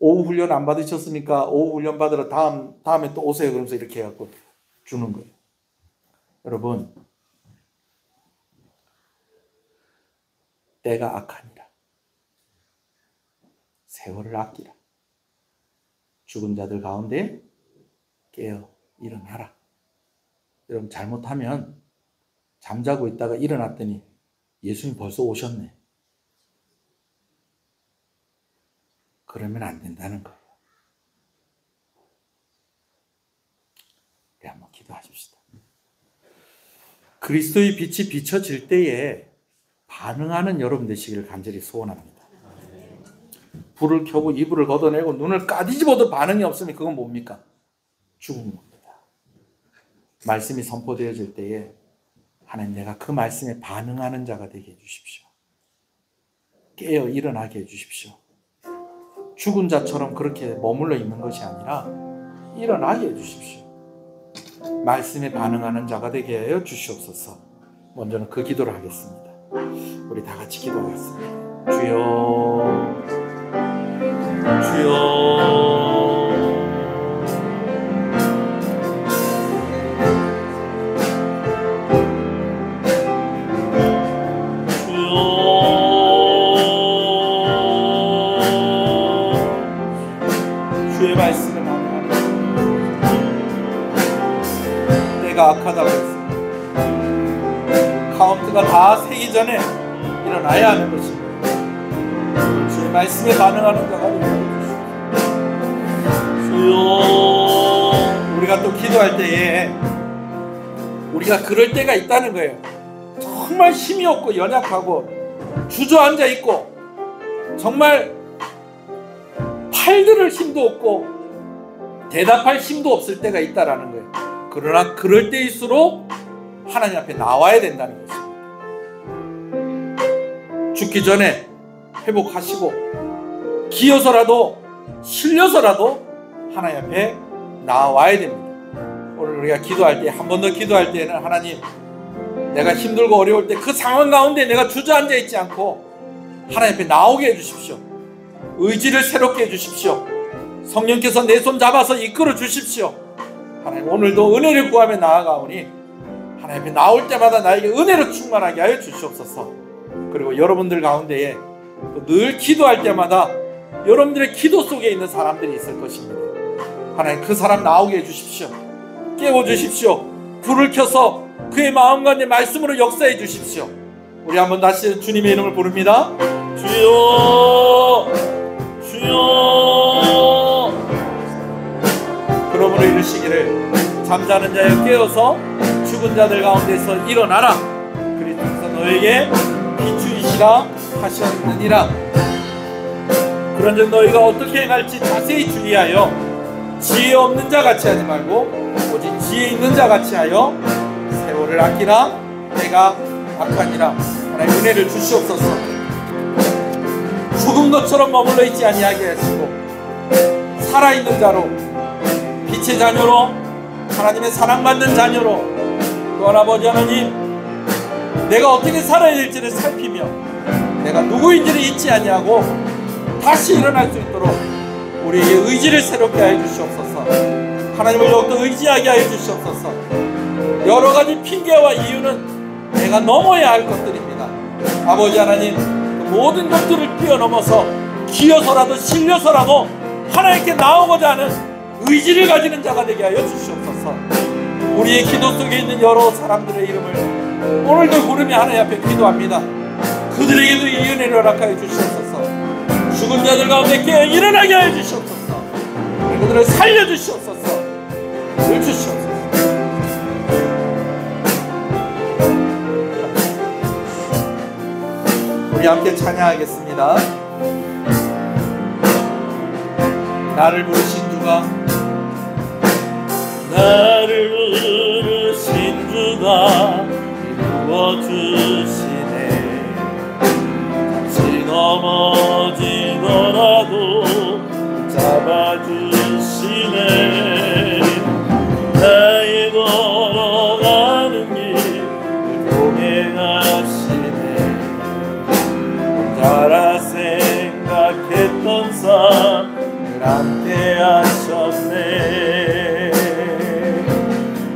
오후 훈련 안 받으셨으니까 오후 훈련 받으러 다음에 또 오세요. 그러면서 이렇게 해갖고 주는 거예요. 여러분, 때가 악하니라. 세월을 아끼라. 죽은 자들 가운데 깨어 일어나라. 여러분, 잘못하면 잠자고 있다가 일어났더니 예수님 벌써 오셨네. 그러면 안 된다는 거예요. 우리 한번 기도하십시다. 그리스도의 빛이 비춰질 때에 반응하는 여러분 되시기를 간절히 소원합니다. 불을 켜고 이불을 걷어내고 눈을 까뒤집어도 반응이 없으면 그건 뭡니까? 죽은 겁니다. 말씀이 선포되어질 때에 하나님, 내가 그 말씀에 반응하는 자가 되게 해주십시오. 깨어 일어나게 해주십시오. 죽은 자처럼 그렇게 머물러 있는 것이 아니라 일어나게 해주십시오. 말씀에 반응하는 자가 되게 하여 주시옵소서. 먼저는 그 기도를 하겠습니다. 우리 다 같이 기도하겠습니다. 주여, 주여, 주의 말씀에 반응하는 때가 악하다고 했습니다. 카운트가 다 세기 전에 일어나야 하는 것입니다. 주의 말씀에 반응하는 자가 되게 하여 주시옵소서. 주여 우리가 또 기도할 때에 우리가 그럴 때가 있다는 거예요. 정말 힘이 없고 연약하고 주저앉아 있고 정말 팔들을 힘도 없고 대답할 힘도 없을 때가 있다라는 거예요. 그러나 그럴 때일수록 하나님 앞에 나와야 된다는 것입니다. 죽기 전에 회복하시고 기어서라도 실려서라도 하나님 앞에 나와야 됩니다. 오늘 우리가 기도할 때 한 번 더 기도할 때는 하나님, 내가 힘들고 어려울 때 그 상황 가운데 내가 주저앉아 있지 않고 하나님 앞에 나오게 해주십시오. 의지를 새롭게 해주십시오. 성령께서 내 손 잡아서 이끌어 주십시오. 하나님, 오늘도 은혜를 구하며 나아가오니 하나님 앞에 나올 때마다 나에게 은혜로 충만하게 하여 주시옵소서. 그리고 여러분들 가운데에 늘 기도할 때마다 여러분들의 기도 속에 있는 사람들이 있을 것입니다. 하나님, 그 사람 나오게 해주십시오. 깨워주십시오. 불을 켜서 그의 마음 가운데 말씀으로 역사해 주십시오. 우리 한번 다시 주님의 이름을 부릅니다. 주여 주여. 그러므로 이르시기를 잠자는 자여 깨어서 죽은 자들 가운데서 일어나라. 그리스도께서 너에게 비추이시라 하셨느니라. 그런즉 너희가 어떻게 행할지 자세히 주의하여 지혜 없는 자 같이 하지 말고 오직 지혜 있는 자 같이 하여 세월을 아끼라. 때가 악하니라. 하나님, 은혜를 주시옵소서. 죽은 것처럼 머물러 있지 아니하게 하시고 살아있는 자로, 빛의 자녀로, 하나님의 사랑받는 자녀로, 또한 아버지 하나님, 내가 어떻게 살아야 될지를 살피며 내가 누구인지를 잊지 아니하고 다시 일어날 수 있도록 우리에게 의지를 새롭게 하여 주시옵소서. 하나님을 더욱더 의지하게 하여 주시옵소서. 여러 가지 핑계와 이유는 내가 넘어야 할 것들입니다. 아버지 하나님, 그 모든 것들을 뛰어넘어서 기어서라도 실려서라도 하나님께 나오고자 하는 의지를 가지는 자가 되게 하여 주시옵소서. 우리의 기도 속에 있는 여러 사람들의 이름을 오늘도 부르며 하나님 앞에 기도합니다. 그들에게도 이 은혜를 허락하여 주시옵소서. 죽은 자들 가운데 깨어 일어나게 하여 주시옵소서. 그들을 살려주시옵소서. 늘 주시옵소서. 우리 함께 찬양하겠습니다. 나를 부르신 주가, 나를 부르신 주가 이루어주시네. 잠시 넘어지더라도 잡아주시네. 나의 걸어가는 길을 동행하시네. 혼자라 생각했던 삶을 함께 하셨네.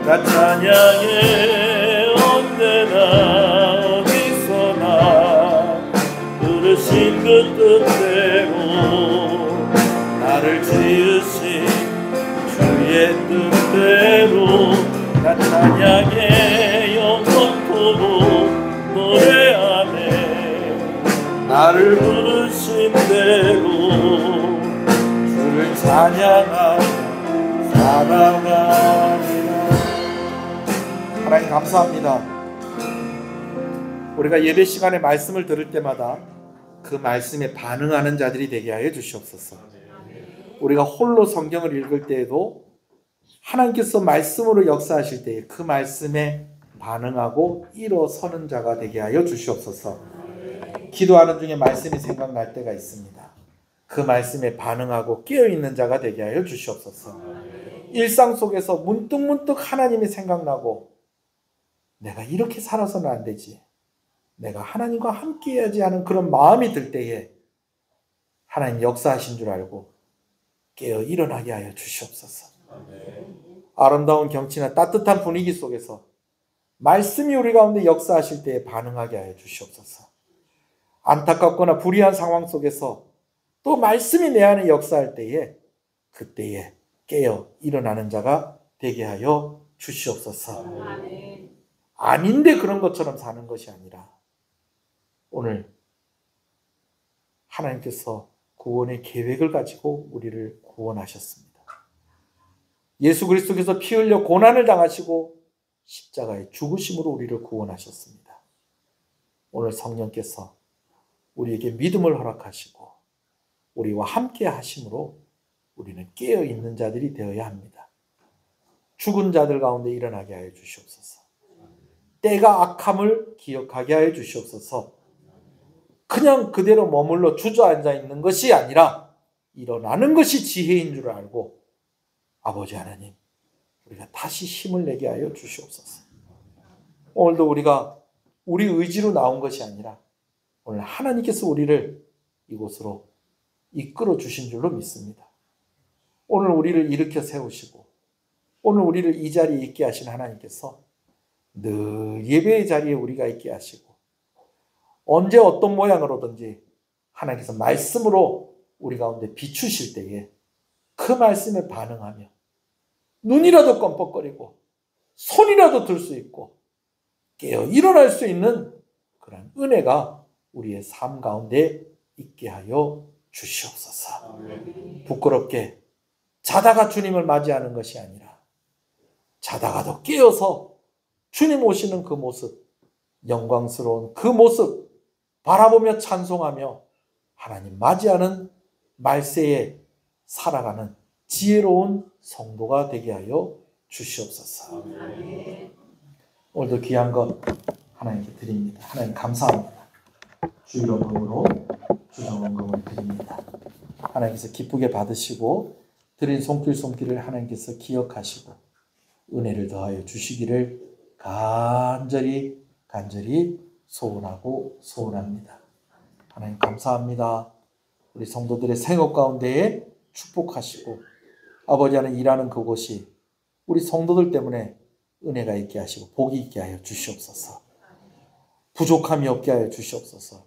나 찬양해 언제나 어디서나 부르신 그 뜻대로 나를 지으신 주의 뜻대로 나 찬양해 영원토록 노래하네. 나를 부르신 대로 주를 찬양하며 살아가리라. 하나님 감사합니다. 우리가 예배 시간에 말씀을 들을 때마다 그 말씀에 반응하는 자들이 되게 하여 주시옵소서. 우리가 홀로 성경을 읽을 때에도 하나님께서 말씀으로 역사하실 때에 그 말씀에 반응하고 일어서는 자가 되게 하여 주시옵소서. 기도하는 중에 말씀이 생각날 때가 있습니다. 그 말씀에 반응하고 깨어있는 자가 되게 하여 주시옵소서. 일상 속에서 문득문득 하나님이 생각나고 내가 이렇게 살아서는 안 되지, 내가 하나님과 함께 해야지 하는 그런 마음이 들 때에 하나님 역사하신 줄 알고 깨어 일어나게 하여 주시옵소서. 아름다운 경치나 따뜻한 분위기 속에서 말씀이 우리 가운데 역사하실 때에 반응하게 하여 주시옵소서. 안타깝거나 불의한 상황 속에서 또 말씀이 내 안에 역사할 때에 그때에 깨어 일어나는 자가 되게 하여 주시옵소서. 아닌데 그런 것처럼 사는 것이 아니라 오늘 하나님께서 구원의 계획을 가지고 우리를 구원하셨습니다. 예수 그리스도께서 피 흘려 고난을 당하시고 십자가의 죽으심으로 우리를 구원하셨습니다. 오늘 성령께서 우리에게 믿음을 허락하시고 우리와 함께 하심으로 우리는 깨어있는 자들이 되어야 합니다. 죽은 자들 가운데 일어나게 하여 주시옵소서. 때가 악함을 기억하게 하여 주시옵소서. 그냥 그대로 머물러 주저앉아 있는 것이 아니라 일어나는 것이 지혜인 줄 알고 아버지 하나님, 우리가 다시 힘을 내게 하여 주시옵소서. 오늘도 우리가 우리 의지로 나온 것이 아니라 오늘 하나님께서 우리를 이곳으로 이끌어 주신 줄로 믿습니다. 오늘 우리를 일으켜 세우시고 오늘 우리를 이 자리에 있게 하신 하나님께서 늘 예배의 자리에 우리가 있게 하시고 언제 어떤 모양으로든지 하나님께서 말씀으로 우리 가운데 비추실 때에 그 말씀에 반응하며 눈이라도 껌뻑거리고 손이라도 들 수 있고 깨어 일어날 수 있는 그런 은혜가 우리의 삶 가운데 있게 하여 주시옵소서. 부끄럽게 자다가 주님을 맞이하는 것이 아니라 자다가도 깨어서 주님 오시는 그 모습, 영광스러운 그 모습 바라보며 찬송하며 하나님 맞이하는 말세에 살아가는 지혜로운 성도가 되게 하여 주시옵소서. 오늘도 귀한 것 하나님께 드립니다. 하나님 감사합니다. 주일원금으로 주정원금을 드립니다. 하나님께서 기쁘게 받으시고 드린 손길을 하나님께서 기억하시고 은혜를 더하여 주시기를 간절히 소원하고 소원합니다. 하나님 감사합니다. 우리 성도들의 생업 가운데에 축복하시고 아버지 하나님 일하는 그곳이 우리 성도들 때문에 은혜가 있게 하시고 복이 있게 하여 주시옵소서. 부족함이 없게 하여 주시옵소서.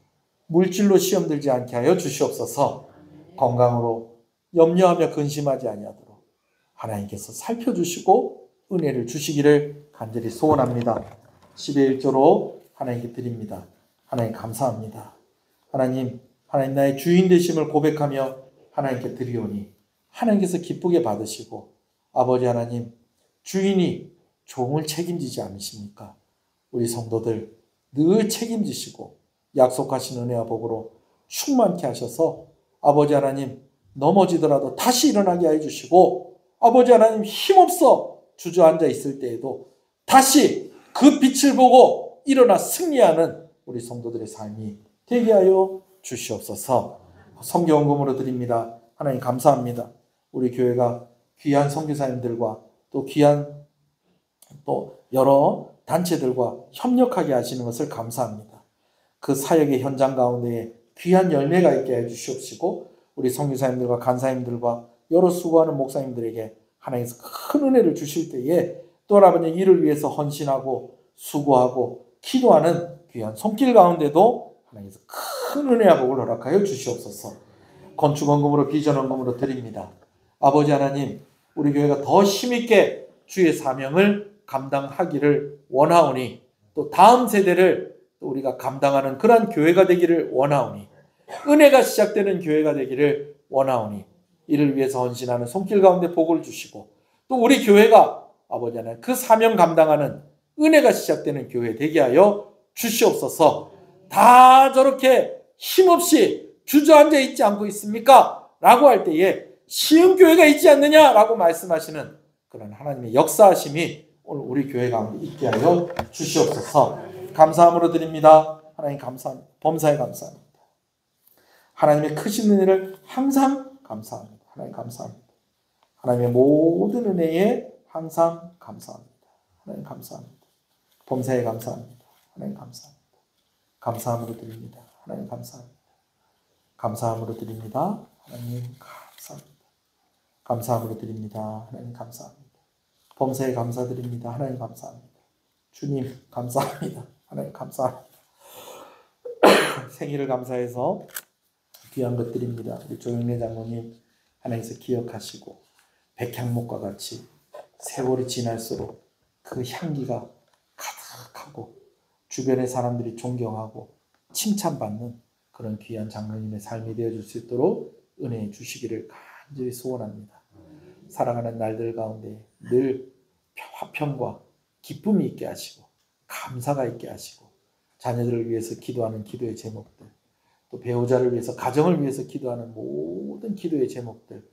물질로 시험 들지 않게 하여 주시옵소서. 건강으로 염려하며 근심하지 아니하도록 하나님께서 살펴주시고 은혜를 주시기를 간절히 소원합니다. 10의 1조로 하나님께 드립니다. 하나님 감사합니다. 하나님 나의 주인 되심을 고백하며 하나님께 드리오니 하나님께서 기쁘게 받으시고 아버지 하나님 주인이 종을 책임지지 않으십니까? 우리 성도들 늘 책임지시고 약속하신 은혜와 복으로 충만케 하셔서 아버지 하나님 넘어지더라도 다시 일어나게 해주시고 아버지 하나님 힘없어 주저앉아 있을 때에도 다시 그 빛을 보고 일어나 승리하는 우리 성도들의 삶이 되게 하여 주시옵소서. 선교원금으로 드립니다. 하나님 감사합니다. 우리 교회가 귀한 선교사님들과 또 귀한 또 여러 단체들과 협력하게 하시는 것을 감사합니다. 그 사역의 현장 가운데에 귀한 열매가 있게 해주시옵시고 우리 선교사님들과 간사님들과 여러 수고하는 목사님들에게 하나님께서 큰 은혜를 주실 때에 또 아버지 이를 위해서 헌신하고 수고하고 기도하는 귀한 손길 가운데도 하나님께서 큰 은혜와 복을 허락하여 주시옵소서. 건축원금으로 비전원금으로 드립니다. 아버지 하나님 우리 교회가 더 힘있게 주의 사명을 감당하기를 원하오니 또 다음 세대를 또 우리가 감당하는 그러한 교회가 되기를 원하오니 은혜가 시작되는 교회가 되기를 원하오니 이를 위해서 헌신하는 손길 가운데 복을 주시고 또 우리 교회가 아버지 하나님 그 사명 감당하는 은혜가 시작되는 교회 되게 하여 주시옵소서. 다 저렇게 힘없이 주저앉아 있지 않고 있습니까? 라고 할 때에 쉬운 교회가 있지 않느냐라고 말씀하시는 그런 하나님의 역사하심이 오늘 우리 교회 가운데 있게 하여 주시옵소서. 감사함으로 드립니다. 하나님 감사합니다. 범사에 감사합니다. 하나님의 크신 은혜를 항상 감사합니다. 하나님 감사합니다. 하나님의 모든 은혜에 항상 감사합니다. 하나님 감사합니다. 범사에 감사합니다. 하나님 감사합니다. 감사함으로 드립니다. 하나님 감사합니다. 감사함으로 드립니다. 하나님 감사합니다. 감사함으로 드립니다. 하나님 감사합니다. 범사에 감사드립니다. 하나님 감사합니다. 주님 감사합니다. 하나님 감사합니다. 생일을 감사해서 귀한 것 드립니다. 우리 조영래 장로님 하나님께서 기억하시고 백향목과 같이 세월이 지날수록 그 향기가 가득하고 주변의 사람들이 존경하고 칭찬받는 그런 귀한 장로님의 삶이 되어줄 수 있도록 은혜 주시기를 간절히 소원합니다. 살아가는 날들 가운데 늘 화평과 기쁨이 있게 하시고 감사가 있게 하시고 자녀들을 위해서 기도하는 기도의 제목들, 또 배우자를 위해서, 가정을 위해서 기도하는 모든 기도의 제목들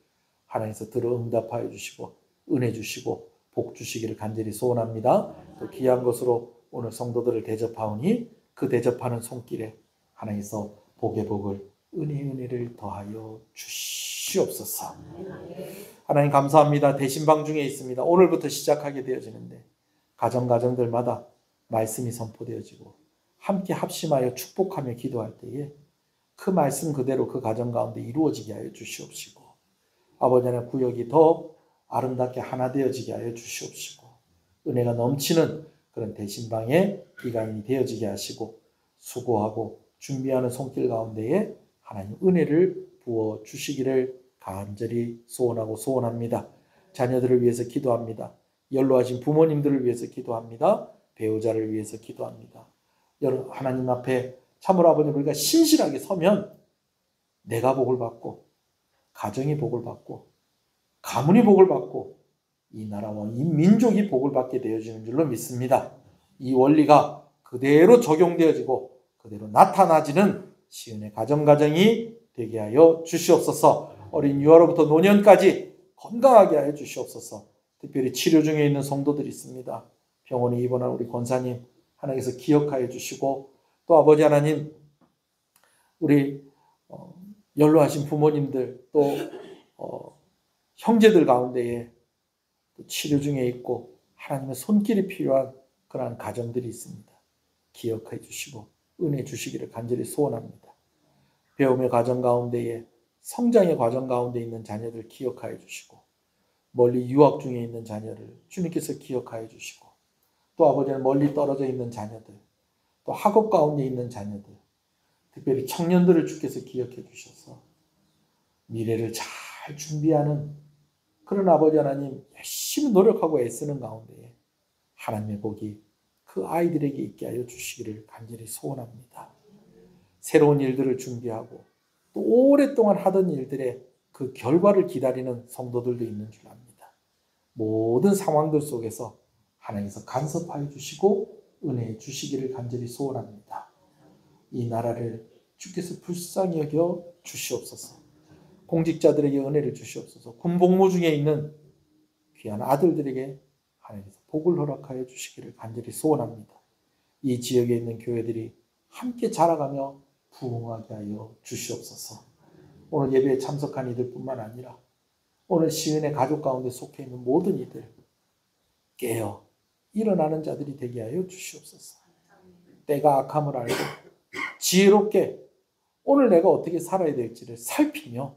하나님께서 들어 응답하여 주시고 은혜 주시고 복 주시기를 간절히 소원합니다. 또 귀한 것으로 오늘 성도들을 대접하오니 그 대접하는 손길에 하나님께서 복의 복을 은혜를 더하여 주시옵소서. 하나님 감사합니다. 대신방 중에 있습니다. 오늘부터 시작하게 되어지는데 가정들마다 말씀이 선포되어지고 함께 합심하여 축복하며 기도할 때에 그 말씀 그대로 그 가정 가운데 이루어지게 하여 주시옵시고, 아버지 하나님 구역이 더 아름답게 하나 되어지게 하여 주시옵시고, 은혜가 넘치는 그런 대신방의 기간이 되어지게 하시고, 수고하고 준비하는 손길 가운데에 하나님 은혜를 부어 주시기를 간절히 소원하고 소원합니다. 자녀들을 위해서 기도합니다. 연로하신 부모님들을 위해서 기도합니다. 배우자를 위해서 기도합니다. 하나님 앞에 참으로 아버님 우리가 신실하게 서면 내가 복을 받고 가정이 복을 받고 가문이 복을 받고 이 나라와 이 민족이 복을 받게 되어지는 줄로 믿습니다. 이 원리가 그대로 적용되어지고 그대로 나타나지는 시은의 가정이 되게 하여 주시옵소서. 어린 유아로부터 노년까지 건강하게 하여 주시옵소서. 특별히 치료 중에 있는 성도들이 있습니다. 병원에 입원한 우리 권사님 하나님께서 기억하여 주시고, 또 아버지 하나님 우리 연로하신 부모님들 또 형제들 가운데에 또 치료 중에 있고 하나님의 손길이 필요한 그러한 가정들이 있습니다. 기억해 주시고 은혜 주시기를 간절히 소원합니다. 배움의 과정 가운데에 성장의 과정 가운데 있는 자녀들 기억하여 주시고, 멀리 유학 중에 있는 자녀를 주님께서 기억하여 주시고, 또 아버지는 멀리 떨어져 있는 자녀들, 또 학업 가운데 있는 자녀들, 특별히 청년들을 주께서 기억해 주셔서 미래를 잘 준비하는 그런 아버지 하나님 열심히 노력하고 애쓰는 가운데에 하나님의 복이 그 아이들에게 있게 하여 주시기를 간절히 소원합니다. 새로운 일들을 준비하고 또 오랫동안 하던 일들의 그 결과를 기다리는 성도들도 있는 줄 압니다. 모든 상황들 속에서 하나님께서 간섭하여 주시고 은혜해 주시기를 간절히 소원합니다. 이 나라를 주께서 불쌍히 여겨 주시옵소서. 공직자들에게 은혜를 주시옵소서. 군복무 중에 있는 귀한 아들들에게 하나님께서 복을 허락하여 주시기를 간절히 소원합니다. 이 지역에 있는 교회들이 함께 자라가며 부흥하게 하여 주시옵소서. 오늘 예배에 참석한 이들뿐만 아니라 오늘 시은의 가족 가운데 속해 있는 모든 이들 깨어 일어나는 자들이 되게 하여 주시옵소서. 때가 악함을 알고 지혜롭게 오늘 내가 어떻게 살아야 될지를 살피며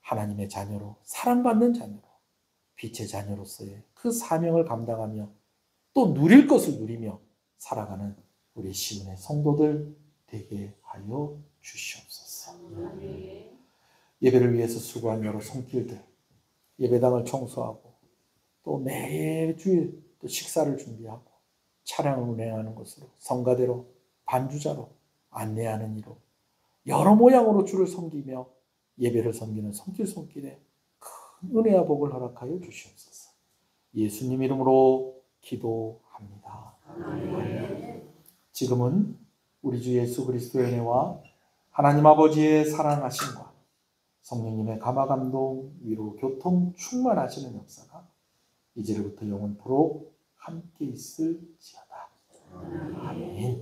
하나님의 자녀로, 사랑받는 자녀로, 빛의 자녀로서의 그 사명을 감당하며 또 누릴 것을 누리며 살아가는 우리 시은의 성도들 되게 하여 주시옵소서. 예배를 위해서 수고한 여러 손길들, 예배당을 청소하고 또 매주일 또 식사를 준비하고 차량을 운행하는 것으로 성가대로 반주자로 안내하는 이로 여러 모양으로 주를 섬기며 예배를 섬기는 손길에 큰 은혜와 복을 허락하여 주시옵소서. 예수님 이름으로 기도합니다. 지금은 우리 주 예수 그리스도의 은혜와 하나님 아버지의 사랑하심과 성령님의 감화감동, 위로, 교통, 충만하시는 역사가 이제부터 영원토록 함께 있을지어다. 아멘.